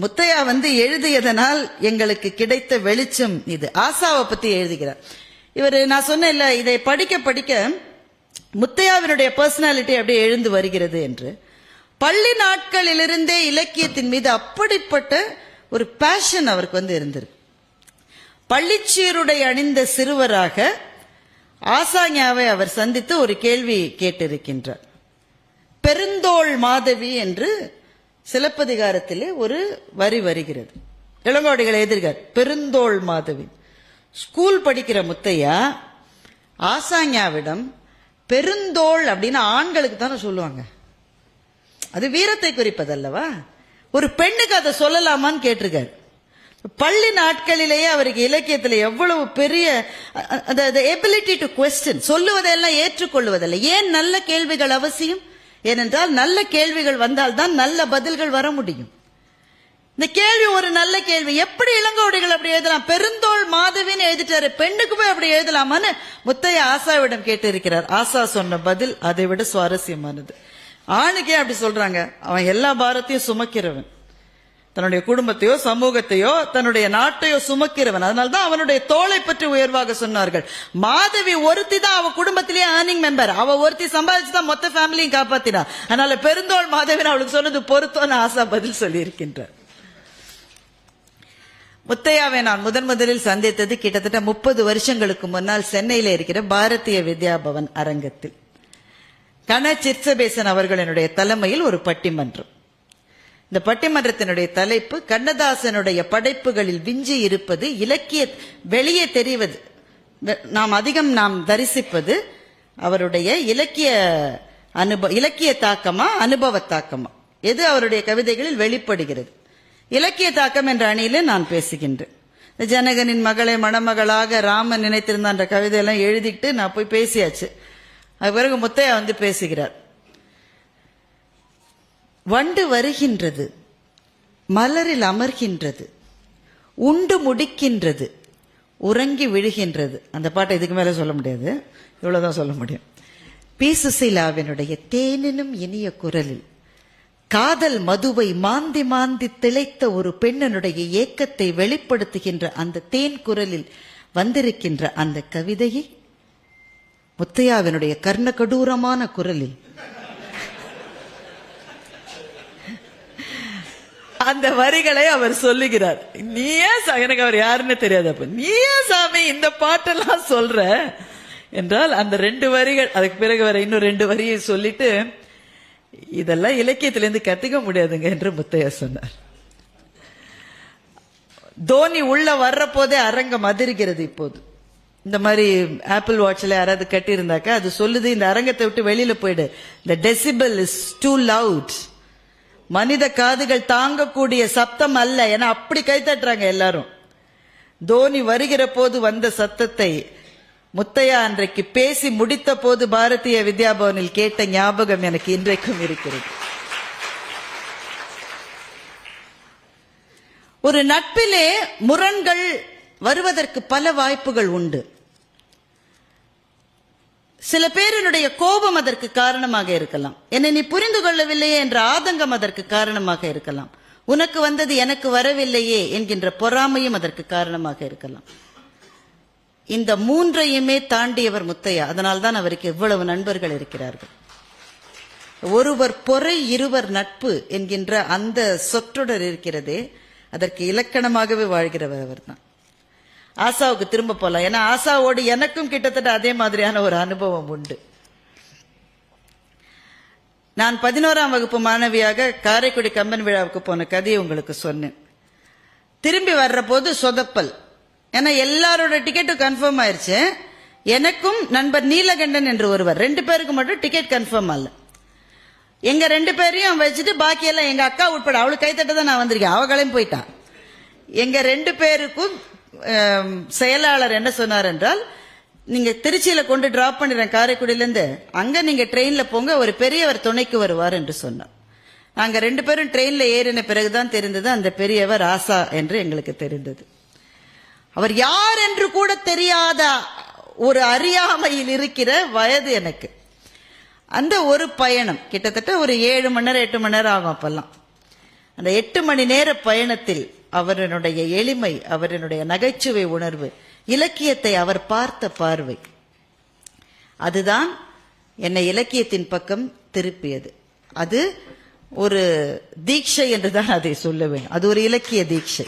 முத்தையா எழுதியதனால் எங்களுக்கு கிடைத்த வெளிச்சம் இது. ஆசாவை பத்தி எழுதுகிறார் இவர். நான் சொன்னேன்ல, இதை படிக்க படிக்க முத்தையாவினுடைய பர்சனாலிட்டி அப்படியே எழுந்து வருகிறது என்று. பள்ளி நாட்களிலிருந்தே இலக்கியத்தின் மீது அப்படிப்பட்ட ஒரு பேஷன் அவருக்கு இருந்திருக்கு. பள்ளிச்சீருடை அணிந்த சிறுவராக ஆசாஞாவை அவர் சந்தித்து ஒரு கேள்வி கேட்டிருக்கின்றார். பெருந்தோள் மாதவி என்று சிலப்பதிகாரத்திலே ஒரு வரி வருகிறது. இளங்கோடிகளை எதிர்கார் பெருந்தோள் மாதவி. ஸ்கூல் படிக்கிற முத்தையா ஆசாஞாவிடம் பெருந்தோள் அப்படின்னு ஆண்களுக்கு தானே சொல்லுவாங்க, அது வீரத்தை குறிப்பதல்லவா, ஒரு பெண்ணுக்கு அதை சொல்லலாமான்னு கேட்டிருக்காரு. பள்ளி நாட்களிலேயே அவருக்கு இலக்கியத்தில் எவ்வளவு பெரிய எபிலிட்டி டு குவெஸ்டின், சொல்லுவதெல்லாம் ஏற்றுக்கொள்வதில்லை. ஏன் நல்ல கேள்விகள் அவசியம்? ஏனென்றால் நல்ல கேள்விகள் வந்தால்தான் நல்ல பதில்கள் வர முடியும். இந்த கேள்வி ஒரு நல்ல கேள்வி. எப்படி இளங்கோடிகள் அப்படி எழுதலாம்? பெருந்தோள் மாதவின்னு எழுதிட்டாரு, பெண்ணுக்கு போய் அப்படி எழுதலாமான்னு முத்தையா ஆசாவிடம் கேட்டு இருக்கிறார். ஆசா சொன்ன பதில் அதை விட சுவாரஸ்யமானது. ஆணுக்கே அப்படி சொல்றாங்க, அவன் எல்லா பாரத்தையும் சுமக்கிறவன், தன்னுடைய குடும்பத்தையோ சமூகத்தையோ தன்னுடைய நாட்டையோ சுமக்கிறவன். அதனால்தான் அவனுடைய தோளை பற்றி உயர்வாக சொன்னார்கள். மாதவி ஒருத்தி தான் அவ குடும்பத்திலேயே ஏர்னிங் மெம்பர், அவ ஒருத்தி சம்பாதிச்சுதான் மொத்த ஃபேமிலியும் காப்பாத்தினா. அதனால பெருந்தோள் மாதவின்னு அவளுக்கு சொன்னது பொருத்தம்னு ஆசா பதில் சொல்லி இருக்கின்றார். முத்தையாவை நான் முதலில் சந்தித்தது கிட்டத்தட்ட 30 வருஷங்களுக்கு முன்னால் சென்னையில இருக்கிற பாரதிய வித்யா பவன் அரங்கத்தில். கண சிற்சபேசன் அவர்களினுடைய தலைமையில் ஒரு பட்டிமன்றம். இந்த பட்டிமன்றத்தினுடைய தலைப்பு கண்ணதாசனுடைய படைப்புகளில் விஞ்சி இருப்பது இலக்கிய வெளியே தெரிவது, நாம் தரிசிப்பது அவருடைய இலக்கிய தாக்கமா அனுபவ தாக்கமா, எது அவருடைய கவிதைகளில் வெளிப்படுகிறது. இலக்கிய தாக்கம் என்ற அணியில நான் பேசுகின்றேன். ஜனகனின் மகளை மணமகளாக ராமன் நினைத்திருந்த அந்த கவிதையெல்லாம் எழுதிட்டு நான் போய் பேசியாச்சு. அது பிறகு முத்தையா வந்து பேசுகிறார். வண்டு வருகின்றது, மலரில் அமர்கின்றது, உண்டு முடிக்கின்றது, உறங்கி விழுகின்றது. அந்த பாட்டை இதுக்கு மேல சொல்ல முடியாது, இவ்வளவுதான் சொல்ல முடியும். பி. சுசீலாவினுடைய தேனினும் இனிய குரலில் காதல் மதுவை மாந்தி மாந்தி திளைத்த ஒரு பெண்ணனுடைய ஏக்கத்தை வெளிப்படுத்துகின்ற அந்த தேன் குரலில் வந்திருக்கின்ற அந்த கவிதையை முத்தையாவினுடைய கர்ணகடூரமான குரலில் அந்த வரிகளை அவர் சொல்லுகிறார். நீயே எனக்கு அவர் யாருன்னு தெரியாது. அப்ப நீயே சாமி இந்த பாட்டெல்லாம் சொல்ற என்றால் அந்த 2 வரிகள், அதுக்கு பிறகு வர இன்னும் 2 வரியை சொல்லிட்டு இதெல்லாம் இலக்கியத்திலிருந்து கத்துக்க முடியாதுங்க என்று முத்தையா சொன்னார். தோனி உள்ள வர்ற போதே அரங்கம் அதிர்கிறது. இப்போது இந்த மாதிரி ஆப்பிள் வாட்ச்ல யாராவது கட்டி இருந்தாக்கா அது சொல்லுது, இந்த அரங்கத்தை விட்டு வெளியில போயிடு, the decibel is too loud, மனித காதுகள் தாங்கக்கூடிய சப்தம் அல்ல என அப்படி கைத்தட்டுறாங்க எல்லாரும். தோனி வருகிற போது வந்த சத்தத்தை முத்தையா அன்றைக்கு பேசி முடித்த போது பாரதிய வித்யா பவனில் கேட்ட ஞாபகம் எனக்கு இன்றைக்கும் இருக்கிறது. ஒரு நட்பிலே முரண்கள் வருவதற்கு பல வாய்ப்புகள் உண்டு. சில பேரினுடைய கோபம் அதற்கு காரணமாக இருக்கலாம். என்னை நீ புரிந்து கொள்ளவில்லையே என்ற ஆதங்கம் அதற்கு காரணமாக இருக்கலாம். உனக்கு வந்தது எனக்கு வரவில்லையே என்கின்ற பொறாமையும் அதற்கு காரணமாக இருக்கலாம். இந்த 3ஐயுமே தாண்டியவர் முத்தையா. அதனால்தான் அவருக்கு எவ்வளவு நண்பர்கள் இருக்கிறார்கள். ஒருவர் பொறை இருவர் நட்பு என்கின்ற அந்த சொற்றொடர் இருக்கிறதே, அதற்கு இலக்கணமாகவே வாழ்கிறவர் அவர் தான். ஆசாவுக்கு திரும்ப போலாம். ஏன்னா ஆசாவோடு எனக்கும் கிட்டத்தட்ட அதே மாதிரியான ஒரு அனுபவம் உண்டு. நான் 11ஆம் வகுப்பு மாணவியாக காரைக்குடி கம்பன் விழாவுக்கு போன கதையை உங்களுக்கு சொன்னேன். திரும்பி வர்ற போது சொதப்பல். ஏன்னா எல்லாரோட டிக்கெட்டும் கன்ஃபார்ம் ஆயிருச்சு. எனக்கும் நண்பர் நீலகண்டன் என்று ஒருவர், 2 பேருக்கு மட்டும் டிக்கெட் கன்ஃபார்ம் ஆகல. எங்க 2 பேரையும் வச்சுட்டு பாக்கியெல்லாம் எங்க அக்கா உட்பட, அவளுக்கு கைத்தட்ட தான் நான் வந்திருக்கேன், அவங்களையும் போயிட்டான். எங்க 2 பேருக்கும் செயலாளர் என்ன சொன்னார் என்றால், நீங்க திருச்சியில கொண்டு டிராப் பண்ணிடுறேன் காரைக்குடியில இருந்து, அங்க நீங்க ட்ரெயின்ல போங்க, ஒரு பெரியவர் துணைக்கு வருவார் என்று சொன்னார். நாங்க 2 பேரும் ட்ரெயின்ல ஏறின பிறகுதான் தெரிந்தது அந்த பெரியவர் ஆசா என்று எங்களுக்கு தெரிந்தது. அவர் யார் என்று கூட தெரியாத ஒரு அறியாமையில் இருக்கிற வயது எனக்கு. அந்த ஒரு பயணம் கிட்டத்தட்ட ஒரு 7 மணி நேரம் 8 மணி நேரம் ஆகும். அப்பெல்லாம் அந்த 8 மணி நேர பயணத்தில் அவருடைய எளிமை, அவருடைய நகைச்சுவை உணர்வு, இலக்கியத்தை அவர் பார்த்த பார்வை, அதுதான் என்னை இலக்கியத்தின் பக்கம் திருப்பியது. அது ஒரு தீட்சை என்றுதான் அதை சொல்ல வேண்டும். அது ஒரு இலக்கிய தீட்சை.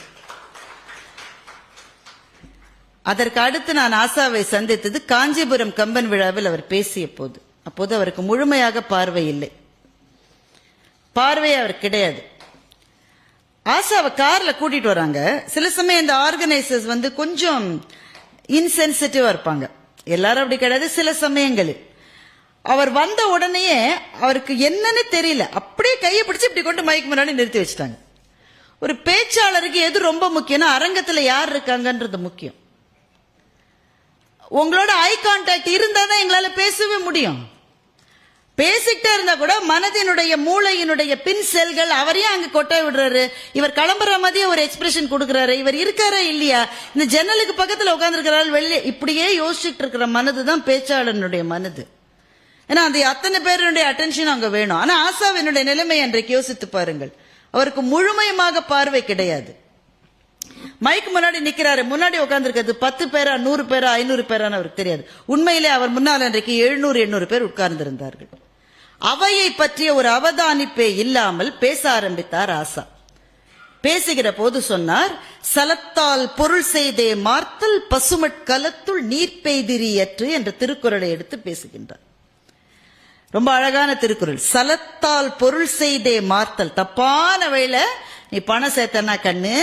அதற்கு அடுத்து நான் ஆசாவை சந்தித்தது காஞ்சிபுரம் கம்பன் விழாவில் அவர் பேசிய போது. அப்போது அவருக்கு முழுமையாக பார்வை இல்லை, பார்வை அவர் கிடையாது. ஆசாவை கார்ல கூட்டிட்டு வராங்க. சில சமயம் இந்த ஆர்கனைசர்ஸ் கொஞ்சம் இன்சென்சிட்டிவா இருப்பாங்க. எல்லாரும் அப்படி கிடையாது. சில சமயங்களில் அவர் வந்த உடனேயே அவருக்கு என்னன்னு தெரியல, அப்படியே கையை பிடிச்சு இப்படி கொண்டு மைக் முன்னாடி நிறுத்தி வச்சுட்டாங்க. ஒரு பேச்சாளருக்கு எது ரொம்ப முக்கியம்னா அரங்கத்துல யார் இருக்காங்கன்றது முக்கியம். உங்களோட ஐ கான்டாக்ட் இருந்தா தான் எங்களால பேசவே முடியும். பேசிக்கிட்டே இருந்தா கூட மனதினுடைய மூளையினுடைய பின் செல்கள் அவரையும் அங்க கொட்டாய் விடுறாரு. இவர் கிளம்புற மாதிரியே ஒரு எக்ஸ்பிரஷன் கொடுக்கிறாரு. இவர் இருக்காரா இல்லையா, இந்த ஜன்னலுக்கு பக்கத்துல உட்கார்ந்து இருக்கிறாரு வெளியே, இப்படியே யோசிச்சுட்டு இருக்கிற மனதுதான் பேச்சாளனுடைய மனது. ஏன்னா அந்த அத்தனை பேருடைய அட்டென்ஷன் அங்க வேணும். ஆனா ஆசாவினுடைய நிலைமை அன்றைக்கு யோசித்து பாருங்கள். அவருக்கு முழுமையாக பார்வை கிடையாது. மைக் முன்னாடி நிக்கிறாரு, முன்னாடி உட்கார்ந்து இருக்கிறது 10 பேரா 100 பேரா 500 பேரான்னு அவருக்கு தெரியாது. உண்மையிலே அவர் முன்னால் அன்றைக்கு 700-800 பேர் உட்கார்ந்து இருந்தார்கள். அவையை பற்றிய ஒரு அவதானிப்பே இல்லாமல் பேச ஆரம்பித்தார் ஆசா. பேசுகிற போது சொன்னார், சலத்தால் பொருள் செய்தே மார்த்தல் பசுமட் கலத்துள் நீர் பெய்திரியற்று என்ற திருக்குறளை எடுத்து பேசுகின்றார். ரொம்ப அழகான திருக்குறள். சலத்தால் பொருள் செய்தே மார்த்தல், தப்பான வழியில நீ பணம் சேர்த்தனா கண்ணு,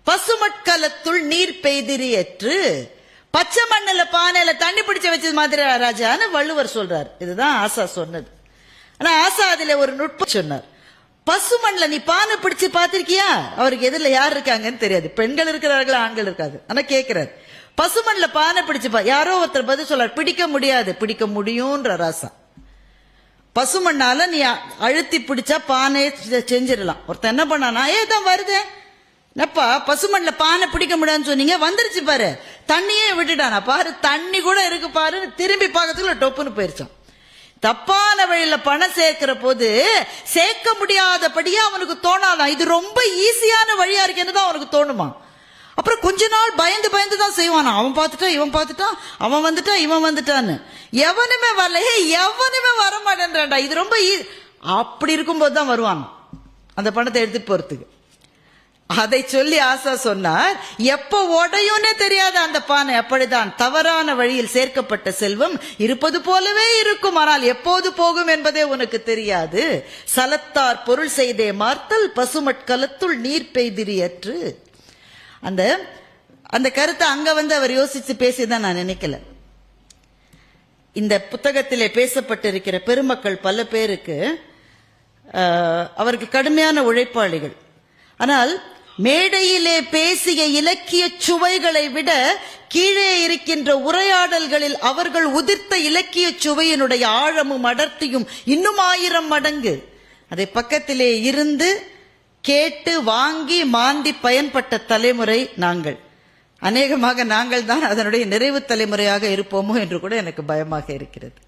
பசுமட்கலத்துள் நீர் பெய்திரியற்று, பச்சை மண்ணில பானையில தண்ணி பிடிச்ச வச்சது மாதிரி ராஜான்னு வள்ளுவர் சொல்றார். இதுதான் ஆசா சொன்னது. ஆனா ஆசா அதுல ஒரு நுட்பம் சொன்னார். பசுமண்ல நீ பானை பிடிச்சு பாத்திருக்கியா? அவருக்கு எதிரில யார் இருக்காங்கன்னு தெரியாது, பெண்கள் இருக்கிறார்களா ஆண்கள் இருக்காது. ஆனா கேட்கிறார், பசுமண்ல பானை பிடிச்சு யாரோ ஒருத்தர் பதில் சொல்றார், பிடிக்க முடியாது. பிடிக்க முடியும்ன்ற ராசா. பசுமண்ணால நீ அழுத்தி பிடிச்சா பானையை செஞ்சிடலாம். ஒருத்தர் என்ன பண்ணானா, ஏதான் வருது என்னப்பா பசுமண்ல பானை பிடிக்க முடியாதுன்னு சொன்னீங்க, வந்துருச்சு பாரு, தண்ணியே விட்டுட்டானா பாரு, தண்ணி கூட இருக்கு பாரு, திரும்பி பார்க்கறதுக்குள்ள டொப்புன்னு போயிருச்சான். தப்பான வழியில பணம் சேர்க்கிற போது சேர்க்க முடியாதபடியே அவனுக்கு தோணாதான், இது ரொம்ப ஈஸியான வழியா இருக்குன்னு தான் அவனுக்கு தோணுமா. அப்புறம் கொஞ்ச நாள் பயந்து பயந்து தான் செய்வானா, அவன் பார்த்துட்டான் இவன் பார்த்துட்டான், அவன் வந்துட்டான் இவன் வந்துட்டான்னு, எவனுமே வரல, எவனுமே வரமாட்டேன்றான்டா, இது ரொம்ப அப்படி இருக்கும்போது தான் வருவான் அந்த பணத்தை எடுத்துட்டு போறதுக்கு. அதை சொல்லி ஆசா சொன்னார், எப்ப உடையும்னே தெரியாது அந்த பானை. அப்படிதான் தவறான வழியில் சேர்க்கப்பட்ட செல்வம் இருப்பது போலவே இருக்கும், ஆனால் எப்போது போகும் என்பதே உனக்கு தெரியாது. சலத்தார் பொருள் செய்தே மார்த்தல் பசுமட்கலத்துள் நீர் பெய்திரியற்று. அந்த கருத்தை அங்க அவர் யோசிச்சு பேசிதான் நான் நினைக்கல. இந்த புத்தகத்திலே பேசப்பட்டிருக்கிற பெருமக்கள் பல பேருக்கு அவர்கள் கடுமையான உழைப்பாளிகள். ஆனால் மேடையிலே பேசிய இலக்கிய சுவைகளை விட கீழே இருக்கின்ற உரையாடல்களில் அவர்கள் உதிர்த்த இலக்கிய சுவையினுடைய ஆழமும் அடர்த்தியும் இன்னும் 1000 மடங்கு. அதை பக்கத்திலே இருந்து கேட்டு வாங்கி மாந்தி பயன்பட்ட தலைமுறை நாங்கள். அநேகமாக நாங்கள் தான் அதனுடைய நிறைவு தலைமுறையாக இருப்போமோ என்று கூட எனக்கு பயமாக இருக்கிறது.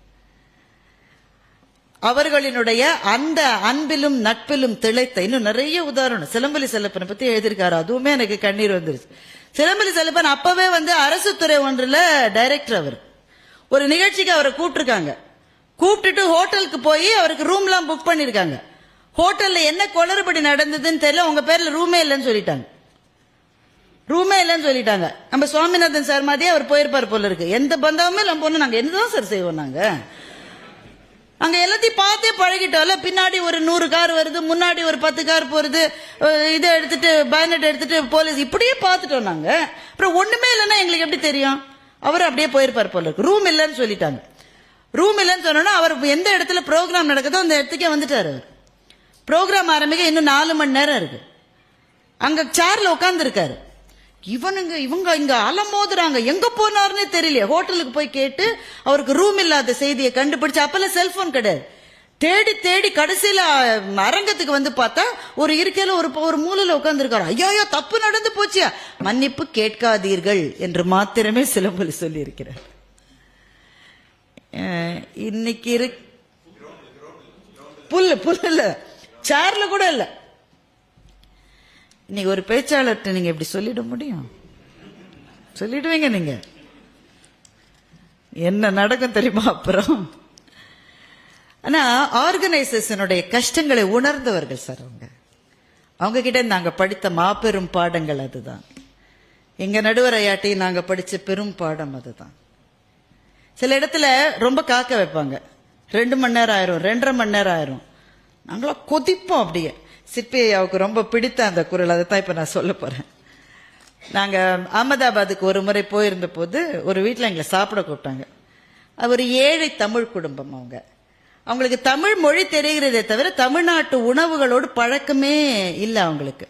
அவர்களினுடைய அந்த அன்பிலும் நட்பிலும் திளைத்த இன்னும் நிறைய உதாரணம். சிலம்பலி செல்லப்பனை பத்தி எழுதியிருக்காரு, அதுவுமே எனக்கு கண்ணீர் வந்துருச்சு. சிலம்பலி செல்லப்பன் அப்பவே அரசு துறை ஒன்றுல டைரக்டர். அவர் ஒரு நிகழ்ச்சிக்கு அவரை கூப்பிட்டுருக்காங்க. கூப்பிட்டுட்டு ஹோட்டலுக்கு போய் அவருக்கு ரூம் எல்லாம் புக் பண்ணிருக்காங்க. ஹோட்டல்ல என்ன குளறுபடி நடந்ததுன்னு தெரியல, உங்க பேர்ல ரூமே இல்லைன்னு சொல்லிட்டாங்க. ரூமே இல்லைன்னு சொல்லிட்டாங்க. நம்ம சுவாமிநாதன் சார் மாதிரியே அவர் போயிருப்பார் போல இருக்கு. எந்த பந்தாவுமே நம்ம பொண்ணு நாங்க என்னதான் சார் செய்வோம், நாங்க எல்லாத்தையும் பார்த்தே பழகிட்டோம்ல. பின்னாடி ஒரு 100 கார் வருது, முன்னாடி ஒரு 10 கார் போறது, இதை எடுத்துட்டு பயனட் எடுத்துட்டு போலீஸ், இப்படியே பார்த்துட்டோம் நாங்க. அப்புறம் ஒண்ணுமே இல்லைன்னா எங்களுக்கு எப்படி தெரியும்? அவர் அப்படியே போயிருப்பார் போல இருக்கு. ரூம் இல்லைன்னு சொல்லிட்டாங்க. ரூம் இல்லைன்னு சொன்னோன்னா அவர் எந்த இடத்துல ப்ரோக்ராம் நடக்குதோ அந்த இடத்துக்கே வந்துட்டாரு. அவர் ப்ரோக்ராம் ஆரம்பிக்க இன்னும் 4 மணி நேரம் இருக்கு. அங்க சேர்ல உட்கார்ந்து இருக்காரு. இவங்க இங்க அலமோதுறாங்க, எங்க போனாருன்னு தெரியல. ஹோட்டலுக்கு போய் கேட்டு அவருக்கு ரூம் இல்லாத செய்தியை கண்டுபிடிச்சு, அப்பெல்லாம் செல்போன் கிடையாது, தேடி தேடி கடைசியில அரங்கத்துக்கு பார்த்தா ஒரு இருக்கையில ஒரு மூலையில உட்கார்ந்து இருக்காரு. ஐயோ தப்பு நடந்து போச்சியா, மன்னிப்பு கேட்காதீர்கள் என்று மாத்திரமே சிலம்பொலி சொல்லி இருக்கிறார். இன்னைக்கு புல்லு சேர்ல கூட இல்ல. இன்னைக்கு ஒரு பேச்சாளர்கிட்ட நீங்க எப்படி சொல்லிட முடியும்? சொல்லிடுவீங்க நீங்க. என்ன நடக்கும் தெரியுமா அப்புறம்? ஆனா ஆர்கனைசேஷனுடைய கஷ்டங்களை உணர்ந்தவர்கள் சார் அவங்க கிட்ட நாங்க படித்த மாபெரும் பாடங்கள் அதுதான். எங்க நடுவர் ஐயாட்டி நாங்க படிச்ச பெரும் பாடம் அதுதான். சில இடத்துல ரொம்ப காக்க வைப்பாங்க, 2 மணி நேரம் ஆயிரும், 2.5 மணி நேரம் ஆயிரும். நாங்களா கொதிப்போம் அப்படியே. சிற்பி அவருக்கு ரொம்ப பிடித்த அந்த குரல், அதை தான் இப்ப நான் சொல்ல போறேன். நாங்க அகமதாபாத்துக்கு ஒரு முறை போயிருந்த போது ஒரு வீட்டுல எங்களை சாப்பிட கூப்பிட்டாங்க. ஒரு ஏழை தமிழ் குடும்பம். அவங்களுக்கு தமிழ் மொழி தெரிகிறதே தவிர தமிழ்நாட்டு உணவுகளோடு பழக்கமே இல்லை அவங்களுக்கு.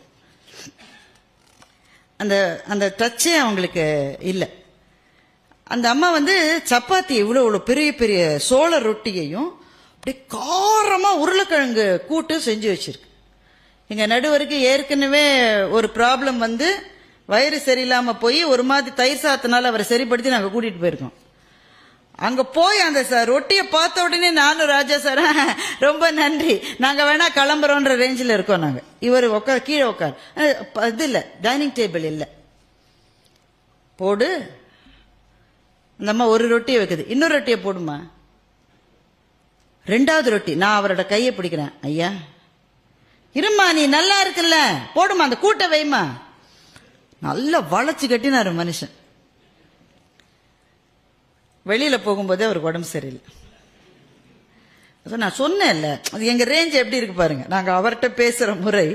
அந்த டச்சே அவங்களுக்கு இல்லை. அந்த அம்மா சப்பாத்தி இவ்வளவு பெரிய பெரிய சோள ரொட்டியையும் அப்படி காரமா உருளைக்கிழங்கு கூட்டு செஞ்சு வச்சிருக்கு. எங்க நடுவருக்கு ஏற்கனவே ஒரு ப்ராப்ளம் வயிறு சரியில்லாம போய் ஒரு மாதிரி தயிர் சாத்தினால அவரை சரிப்படுத்தி நாங்க கூட்டிட்டு போயிருக்கோம். அங்க போய் அந்த ரொட்டியை பார்த்த உடனே நானும் ராஜா சார் ரொம்ப நன்றி, நாங்க வேணா கிளம்புறோன்ற ரேஞ்சில் இருக்கோம். நாங்க இவர் கீழே உட்கார், இது இல்ல டைனிங் டேபிள் இல்ல, போடு. அந்த அம்மா ஒரு ரொட்டியை வைக்குது, இன்னொரு ரொட்டியை போடுமா. 2வது ரொட்டி நான் அவரோட கையை பிடிக்கிறேன், ஐயா இருமா நீ நல்லா இருக்குல்ல, போடுமா அந்த கூட்ட வைமா. நல்லா வளைச்சு கட்டினாரு மனுஷன். வெளியில போகும்போதே அவருக்கு உடம்பு சரியில்லை. நான் சொன்னேன்ல, அது எங்க ரேஞ்ச் எப்படி இருக்கு பாருங்க. நாங்க அவர்கிட்ட பேசுற முறை,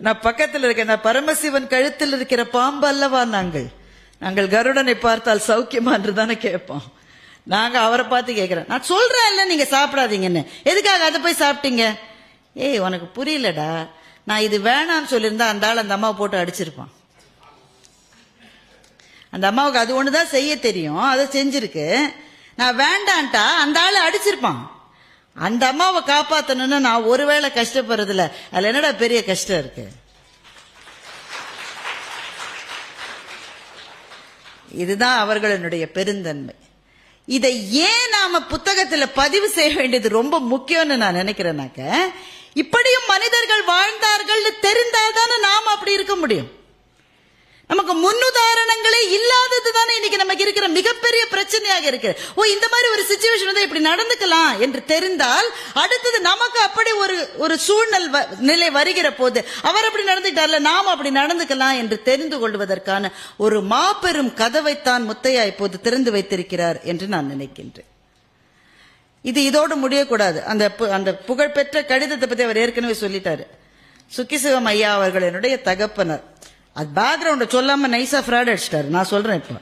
நான் பக்கத்தில் இருக்க, நான் பரமசிவன் கழுத்தில் இருக்கிற பாம்பு அல்லவா நாங்கள் கருடனை பார்த்தால் சௌக்கியமா என்று தானே கேட்போம். நாங்க அவரை பார்த்து கேட்கிறேன், நான் சொல்றேன் இல்ல நீங்க சாப்பிடாதீங்கன்னு, எதுக்காக அதை போய் சாப்பிட்டீங்க? ஏய் உனக்கு புரியலடா, நான் இது வேணாம்னு சொல்லியிருந்தா அந்த ஆள் அந்த அம்மாவை போட்டு அடிச்சிருப்பான். அந்த அம்மாவுக்கு அது ஒண்ணுதான் செய்ய தெரியும், அதை செஞ்சிருக்கு. நான் வேண்டான்ட்டா அந்த ஆளு அடிச்சிருப்பான். அந்த அம்மாவை காப்பாத்தணும்னு நான் ஒருவேளை கஷ்டப்படுறதில்ல, அதுல என்னடா பெரிய கஷ்டம் இருக்கு? இதுதான் அவர்களுடைய பெருந்தன்மை. இதை ஏன் நாம புத்தகத்துல பதிவு செய்ய வேண்டியது ரொம்ப முக்கியம்னு நான் நினைக்கிறேனாக்க, இப்படியும் மனிதர்கள் வாழ்ந்தார்கள் தெரிந்தால்தானே நாம அப்படி இருக்க முடியும். நமக்கு முன்னுதாரணங்களே இல்லாதது தானே இன்னைக்கு நமக்கு இருக்கிற மிகப்பெரிய பிரச்சனையாக இருக்கு. ஓ இந்த மாதிரி ஒரு சிச்சுவேஷன் வந்து இப்படி நடந்துக்கலாம் என்று தெரிந்தால் அடுத்தது நமக்கு அப்படி ஒரு நிலை வருகிற போது, அவர் அப்படி நடந்துட்டார்ல நாம அப்படி நடந்துக்கலாம் என்று தெரிந்து கொள்வதற்கான ஒரு மாபெரும் கதவைத்தான் முத்தையா இப்போது திறந்து வைத்திருக்கிறார் என்று நான் நினைக்கின்றேன். இது இதோடு முடியக்கூடாது. அந்த புகழ்பெற்ற கடிதத்தை பத்தி அவர் ஏற்கனவே சொல்லிட்டாரு. சுக்கிசிவம் ஐயா அவர்களுடைய தகப்பனர், அது பேக்ரவுண்ட சொல்லாம நைஸா ஃப்ராட் அடிச்சிட்டாரு. நான் சொல்றேன், இப்ப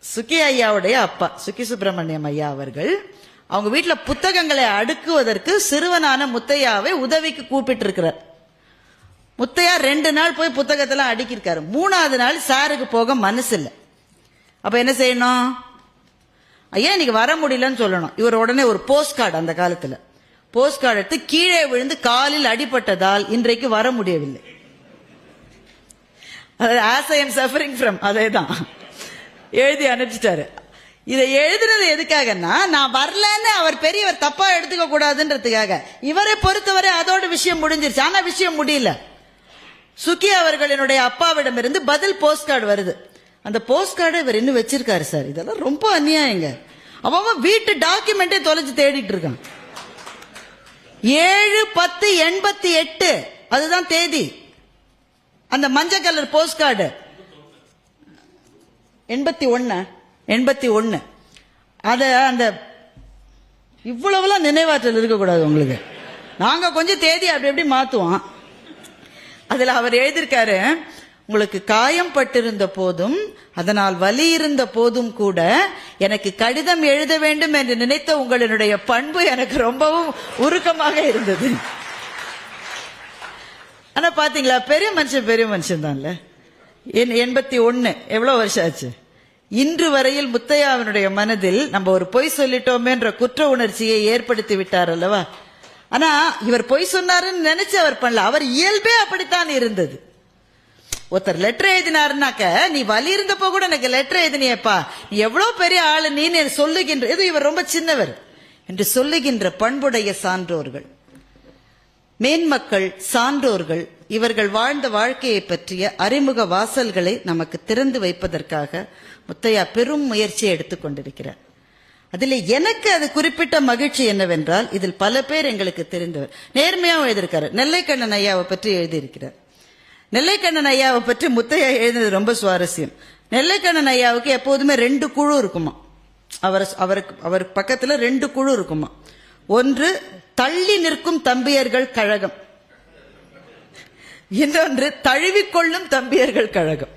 சுக்கி ஐயாவுடைய அப்பா சுக்கி சுப்பிரமணியம் ஐயா அவர்கள் அவங்க வீட்டுல புத்தகங்களை அடுக்குவதற்கு சிறுவனான முத்தையாவை உதவிக்கு கூப்பிட்டு இருக்கிறார். முத்தையா 2 நாள் போய் புத்தகத்தெல்லாம் அடுக்கிருக்காரு. 3வது நாள் சாருக்கு போக மனசு இல்லை. அப்ப என்ன செய்யணும்? ஐயா இன்னைக்கு வர முடியலன்னு சொல்லணும். இவர் உடனே ஒரு போஸ்ட் கார்டு, அந்த காலத்துல போஸ்ட் கார்டு எடுத்து கீழே விழுந்து காலில் அடிபட்டதால் இன்றைக்கு வர முடியவில்லை. as I am suffering from, அதேதான் எழுதி அனுப்பிச்சிட்டாரு. இதை எழுதுனது எதுக்காகன்னா, நான் வரலன்னு அவர் பெரியவர் தப்பா எடுத்துக்க கூடாதுன்றதுக்காக. இவரை பொறுத்தவரை அதோட விஷயம் முடிஞ்சிருச்சு. ஆனா விஷயம் முடியல. சுக்கி அவர்களினுடைய அப்பாவிடம் இருந்து பதில் போஸ்ட் கார்டு வருது. அந்த போஸ்ட் கார்டை இவர் இன்னும் வச்சிருக்காரு. சார் இதெல்லாம் ரொம்ப அநியாயங்க. அவன் வீட்டு டாக்குமெண்டே தொலைச்சு தேடிட்டு இருக்கான். 7/10/88 அதுதான் தேதி. அந்த மஞ்சள் கலர் போஸ்ட் கார்டு 81 அந்த இவ்வளவுலாம் நினைவாற்றல் இருக்கக்கூடாது உங்களுக்கு. நாங்க கொஞ்சம் தேதி அப்படி எப்படி மாத்துவோம். அதுல அவர் எழுதியிருக்காரு, உங்களுக்கு காயம் பட்டிருந்த போதும் அதனால் வலி இருந்த போதும் கூட எனக்கு கடிதம் எழுத வேண்டும் என்று நினைத்த உங்களுடைய பண்பு எனக்கு ரொம்பவும் உருக்கமாக இருந்தது. ஆனா பாத்தீங்களா, பெரிய மனுஷன் தான்ல. 81 எவ்வளவு வருஷம் ஆச்சு. இன்று வரையில் முத்தையாவினுடைய மனதில் நம்ம ஒரு பொய் சொல்லிட்டோமேன்ற குற்ற உணர்ச்சியை ஏற்படுத்தி விட்டார் அல்லவா. ஆனா இவர் பொய் சொன்னாருன்னு நினைச்சு அவர் பண்ணல. அவர் இயல்பே அப்படித்தான் இருந்தது. ஒருத்தர் லெட்டர் எழுதினாருனாக்க, நீ வலி இருந்தப்போ கூட எனக்கு லெட்டர் எழுதினியப்பா, நீ எவ்வளவு பெரிய ஆளு நீ சொல்லுகின்ற, இது இவர் ரொம்ப சின்னவர் என்று சொல்லுகின்ற பண்புடைய சான்றோர்கள், மேன்மக்கள், சான்றோர்கள், இவர்கள் வாழ்ந்த வாழ்க்கையை பற்றிய அறிமுக வாசல்களை நமக்கு திறந்து வைப்பதற்காக முத்தையா பெரும் முயற்சியை எடுத்துக்கொண்டிருக்கிறார். அதில் எனக்கு அது குறிப்பிட்ட மகிழ்ச்சி என்னவென்றால், இதில் பல பேர் எங்களுக்கு தெரிந்தவர். நேர்மையாகவும் எழுதியிருக்காரு. நெல்லைக்கண்ணன் ஐயாவை பற்றி எழுதியிருக்கிறார். நெல்லைக்கண்ணன் ஐயாவை பற்றி முத்தையா எழுதினது ரொம்ப சுவாரஸ்யம். நெல்லைக்கண்ணன் ஐயாவுக்கு எப்போதுமே 2 குழு இருக்குமா. அவர் பக்கத்துல 2 குழு இருக்குமா. ஒன்று தள்ளி நிற்கும் தம்பியர்கள் கழகம், இன்னொன்று தழுவிக்கொள்ளும் தம்பியர்கள் கழகம்.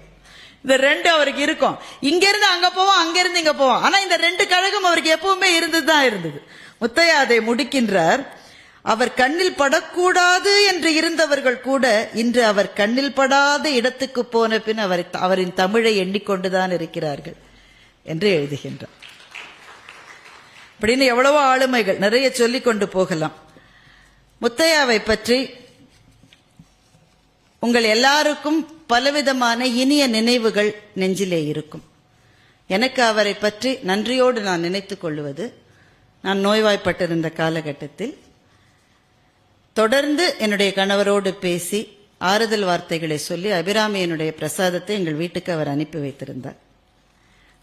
இந்த 2 அவருக்கு இருக்கும். இங்க இருந்து அங்க போவோம், அங்க இருந்து இங்க போவோம். ஆனா இந்த 2 கழகம் அவருக்கு எப்பவுமே இருந்தது. முத்தையா அதை முடிக்கின்றார். அவர் கண்ணில் படக்கூடாது என்று இருந்தவர்கள் கூட இன்று அவர் கண்ணில் படாத இடத்துக்கு போன பின் அவரின் தமிழை எண்ணிக்கொண்டுதான் இருக்கிறார்கள் என்று எழுதுகின்றார். அப்படின்னு எவ்வளவோ ஆளுமைகள் நிறைய சொல்லிக் கொண்டு போகலாம். முத்தையாவை பற்றி உங்கள் எல்லாருக்கும் பலவிதமான இனிய நினைவுகள் நெஞ்சிலே இருக்கும். எனக்கு அவரை பற்றி நன்றியோடு நான் நினைத்துக் கொள்வது, நான் நோய்வாய்ப்பட்டிருந்த காலகட்டத்தில் தொடர்ந்து என்னுடைய கணவரோடு பேசி ஆறுதல் வார்த்தைகளை சொல்லி அபிராமியனுடைய பிரசாதத்தை எங்கள் வீட்டுக்கு அவர் அனுப்பி வைத்திருந்தார்.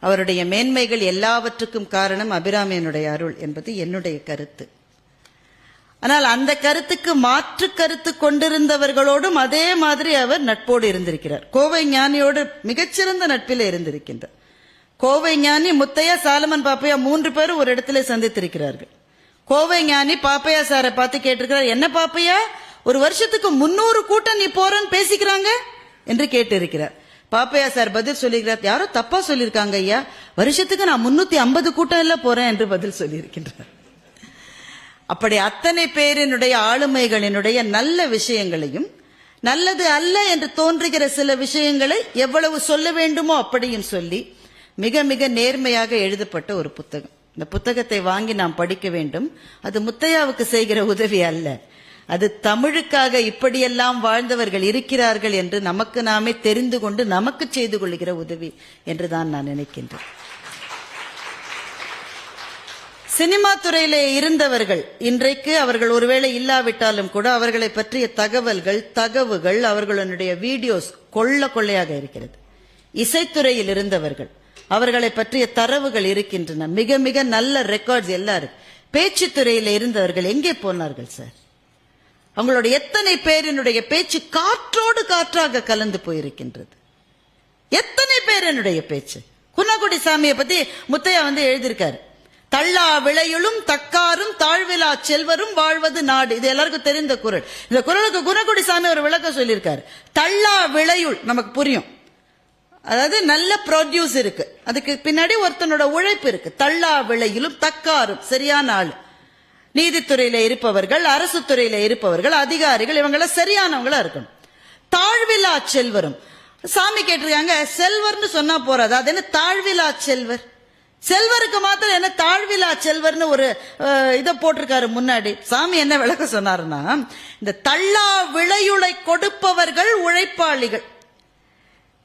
அவருடைய மேன்மைகள் எல்லாவற்றுக்கும் காரணம் அபிராமியனுடைய அருள் என்பது என்னுடைய கருத்து. ஆனால் அந்த கருத்துக்கு மாற்று கருத்து கொண்டிருந்தவர்களோடும் அதே மாதிரி அவர் நட்போடு இருந்திருக்கிறார். கோவை ஞானியோடு மிகச்சிறந்த நட்பில் இருந்திருக்கின்றார். கோவை ஞானி, முத்தையா, சாலமன் பாப்பையா 3 பேரும் ஒரு இடத்துல சந்தித்திருக்கிறார்கள். கோவை ஞானி பாப்பையா சாரை பார்த்து கேட்டிருக்கிறார், என்ன பாப்பையா, ஒரு வருஷத்துக்கு 300 கூட்டம் நீ போறன்னு பேசிக்கிறாங்க என்று கேட்டிருக்கிறார். பாப்பையா சார் பதில் சொல்லியிருக்கிறார், யாரோ தப்பா சொல்லியிருக்காங்க ஐயா, வருஷத்துக்கு நான் 350 கூட்டம் எல்லாம் போறேன் என்று பதில் சொல்லியிருக்கின்றார். அப்படி அத்தனை பேரினுடைய ஆளுமைகளினுடைய நல்ல விஷயங்களையும் நல்லது அல்ல என்று தோன்றுகிற சில விஷயங்களை எவ்வளவு சொல்ல வேண்டுமோ அப்படியும் சொல்லி மிக மிக நேர்மையாக எழுதப்பட்ட ஒரு புத்தகம். இந்த புத்தகத்தை வாங்கி நாம் படிக்க வேண்டும். அது முத்தையாவுக்கு செய்கிற உதவி அல்ல, அது தமிழுக்காக இப்படியெல்லாம் வாழ்ந்தவர்கள் இருக்கிறார்கள் என்று நமக்கு நாமே தெரிந்து கொண்டு நமக்கு செய்து கொள்கிற உதவி என்றுதான் நான் நினைக்கின்றேன். சினிமா துறையிலே இருந்தவர்கள் இன்றைக்கு அவர்கள் ஒருவேளை இல்லாவிட்டாலும் கூட அவர்களை பற்றிய தகவல்கள் அவர்களுடைய வீடியோஸ் கொள்ளையாக இருக்கிறது. இசைத்துறையில் இருந்தவர்கள், அவர்களை பற்றிய தரவுகள் இருக்கின்றன, மிக மிக நல்ல ரெக்கார்ட்ஸ் எல்லாரும். பேச்சு துறையில இருந்தவர்கள் எங்கே போனார்கள் சார்? அவங்களோட எத்தனை பேரினுடைய பேச்சு காற்றோடு காற்றாக கலந்து போயிருக்கின்றது. எத்தனை பேரினுடைய பேச்சு. குன்னக்குடி சாமியை பத்தி முத்தையா எழுதியிருக்காரு, தள்ளா விளையுளும் தக்காரும் தாழ்விலா செல்வரும் வாழ்வது நாடு. இது எல்லாருக்கும் தெரிந்த குரல். இந்த குரலுக்கு குன்னக்குடி சாமி ஒரு விளக்கம் சொல்லியிருக்காரு. தள்ளா விளையுள் நமக்கு புரியும், அதாவது நல்ல ப்ரொடியூஸ் இருக்கு, அதுக்கு பின்னாடி ஒருத்தனோட உழைப்பு இருக்கு. தள்ளா விளையிலும் தக்காரும் சரியான ஆள். நீதித்துறையில இருப்பவர்கள், அரசு துறையில இருப்பவர்கள், அதிகாரிகள், இவங்கள சரியானவங்களா இருக்கணும். தாழ்விலா செல்வரும், சாமி கேட்டிருக்காங்க, செல்வர்னு சொன்னா போறாது, அது என்ன தாழ்விலா செல்வர்? செல்வருக்கு மாத்திரம் என்ன தாழ்விலா செல்வர்னு ஒரு இதை போட்டிருக்காரு முன்னாடி. சாமி என்ன விளக்க சொன்னாருன்னா, இந்த தள்ளா விளையுளை கொடுப்பவர்கள் உழைப்பாளிகள்,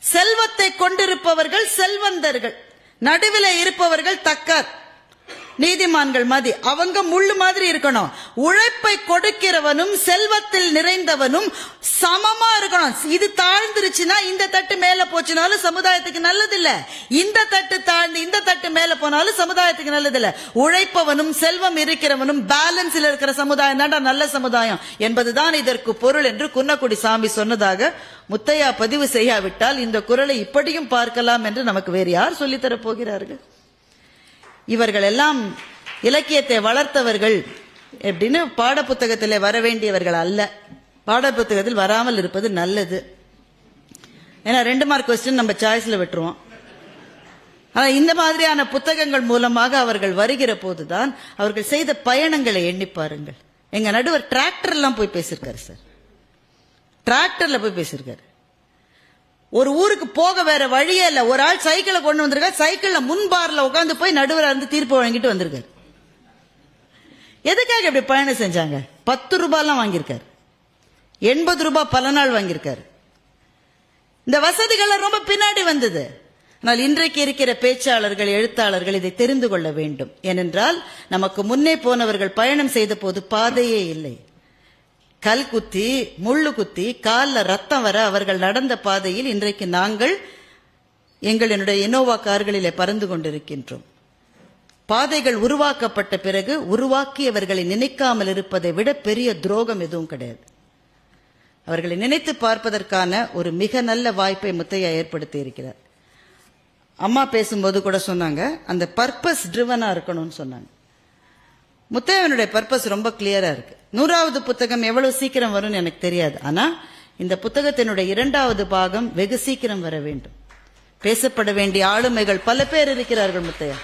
செல்வத்தை கொண்டிருப்பவர்கள் செல்வந்தர்கள், நடுவில் இருப்பவர்கள் தக்கார் நீதிமான்கள் மாதிரி, அவங்க முள்ளு மாதிரி இருக்கணும். உழைப்பை கொடுக்கிறவனும் செல்வத்தில் நிறைந்தவனும் சமமா இருக்கணும். இது தாழ்ந்துருச்சுன்னா, இந்த தட்டு மேல போச்சுனாலும் சமுதாயத்துக்கு நல்லதில்ல, இந்த தட்டு தாழ்ந்து இந்த தட்டு மேல போனாலும் சமுதாயத்துக்கு நல்லதில்ல. உழைப்பவனும் செல்வம் இருக்கிறவனும் பேலன்ஸ்ல இருக்கிற சமுதாயம் தான் நல்ல சமுதாயம் என்பதுதான் இதற்கு பொருள் என்று குன்னக்குடி சாமி சொன்னதாக முத்தையா பதிவு செய்யாவிட்டால் இந்த குரலை இப்படியும் பார்க்கலாம் என்று நமக்கு வேறு யார் சொல்லித்தர போகிறார்கள்? இவர்கள் எல்லாம் இலக்கியத்தை வளர்த்தவர்கள் எப்படின்னு பாட புத்தகத்தில் வர வேண்டியவர்கள் அல்ல. பாட புத்தகத்தில் வராமல் இருப்பது நல்லது. ஏன்னா 2 மார்க் கொஸ்டின் நம்ம சாய்ஸ்ல விட்டுருவோம். ஆனா இந்த மாதிரியான புத்தகங்கள் மூலமாக அவர்கள் வருகிற போதுதான் அவர்கள் செய்த பயணங்களை எண்ணி பாருங்கள். எங்க நடுவர் டிராக்டர் எல்லாம் போய் பேசியிருக்காரு சார், டிராக்டர்ல போய் பேசியிருக்காரு. ஒரு ஊருக்கு போக வேற வழியே இல்ல, ஒரு ஆள் சைக்கிளை கொண்டு வந்திருக்காரு, சைக்கிள்ல முன்பார்ல உட்காந்து போய் நடுவரா இருந்து தீர்ப்பு வழங்கிட்டு வந்திருக்காரு. எதுக்காக இப்படி பயணம் செஞ்சாங்க? 10 ரூபாய்லாம் வாங்கியிருக்காரு, 80 ரூபாய் பல நாள் வாங்கியிருக்காரு. இந்த வசதிகள் ரொம்ப பின்னாடி வந்தது. ஆனால் இன்றைக்கு இருக்கிற பேச்சாளர்கள், எழுத்தாளர்கள் இதை தெரிந்து கொள்ள வேண்டும். ஏனென்றால் நமக்கு முன்னே போனவர்கள் பயணம் செய்த போது பாதையே இல்லை. கல் குத்தி முள்ளு குத்தி காலில் ரத்தம் வர அவர்கள் நடந்த பாதையில் இன்றைக்கு நாங்கள் எங்களுடைய இனோவா கார்களிலே பறந்து கொண்டிருக்கின்றோம். பாதைகள் உருவாக்கப்பட்ட பிறகு உருவாக்கியவர்களை நினைக்காமல் இருப்பதை விட பெரிய துரோகம் எதுவும் கிடையாது. அவர்களை நினைத்து பார்ப்பதற்கான ஒரு மிக நல்ல வாய்ப்பை முத்தையா ஏற்படுத்தி இருக்கிறார். அம்மா பேசும்போது கூட சொன்னாங்க, அந்த பர்பஸ் ட்ரிவனா இருக்கணும்னு சொன்னாங்க. முத்தையாவினுடைய பர்பஸ் ரொம்ப கிளியரா இருக்கு. 100வது புத்தகம் எவ்வளவு சீக்கிரம் வரும்னு எனக்கு தெரியாது, ஆனா இந்த புத்தகத்தினுடைய 2வது பாகம் வெகு சீக்கிரம் வர வேண்டும். பேசப்பட வேண்டிய ஆளுமைகள் பல பேர் இருக்கிறார்கள் முத்தையா.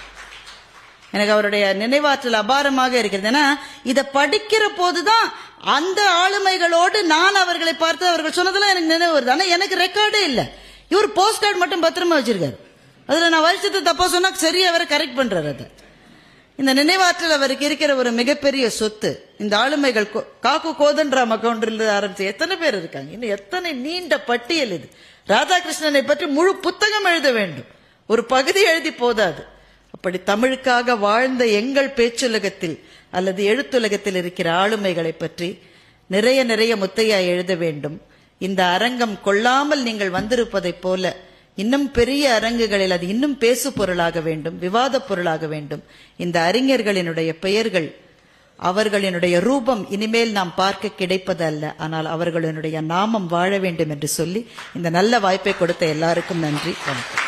எனக்கு அவருடைய நினைவாற்றல் அபாரமாக இருக்கிறது. ஏன்னா இதை படிக்கிற போதுதான் அந்த ஆளுமைகளோடு நான் அவர்களை பார்த்து அவர்கள் சொன்னதெல்லாம் எனக்கு நினைவு வருது. ஆனா எனக்கு ரெக்கார்டே இல்லை. இவர் போஸ்ட் கார்டு மட்டும் பத்திரமா வச்சிருக்காரு. அதுல நான் வருஷத்தை தப்பா சொன்னா சரியா அவரை கரெக்ட் பண்றாரு. அது இந்த நினைவாற்றல் அவருக்கு இருக்கிற ஒரு மிகப்பெரிய சொத்து. இந்த ஆளுமைகள் காக்கு கோதண்டராம் அக்கௌண்ட்ல ஆரம்பிச்சு எத்தனை பேர் இருக்காங்க, இன்னும் எத்தனை நீண்ட பட்டியல் இது. ராதாகிருஷ்ணனை பற்றி முழு புத்தகம் எழுத வேண்டும், ஒரு பகுதி எழுதி போதாது. அப்படி தமிழுக்காக வாழ்ந்த எங்கள் பேச்சுலகத்தில் அல்லது எழுத்துலகத்தில் இருக்கிற ஆளுமைகளை பற்றி நிறைய நிறைய முத்தையா எழுத வேண்டும். இந்த அரங்கம் கொள்ளாமல் நீங்கள் வந்திருப்பதைப் போல இன்னும் பெரிய அரங்குகளில் அது இன்னும் பேசு பொருளாக வேண்டும், விவாத பொருளாக வேண்டும். இந்த அறிஞர்களினுடைய பெயர்கள் அவர்களினுடைய ரூபம் இனிமேல் நாம் பார்க்க கிடைப்பதல்ல, ஆனால் அவர்களுடைய நாமம் வாழ வேண்டும் என்று சொல்லி இந்த நல்ல வாய்ப்பை கொடுத்த எல்லாருக்கும் நன்றி. வணக்கம்.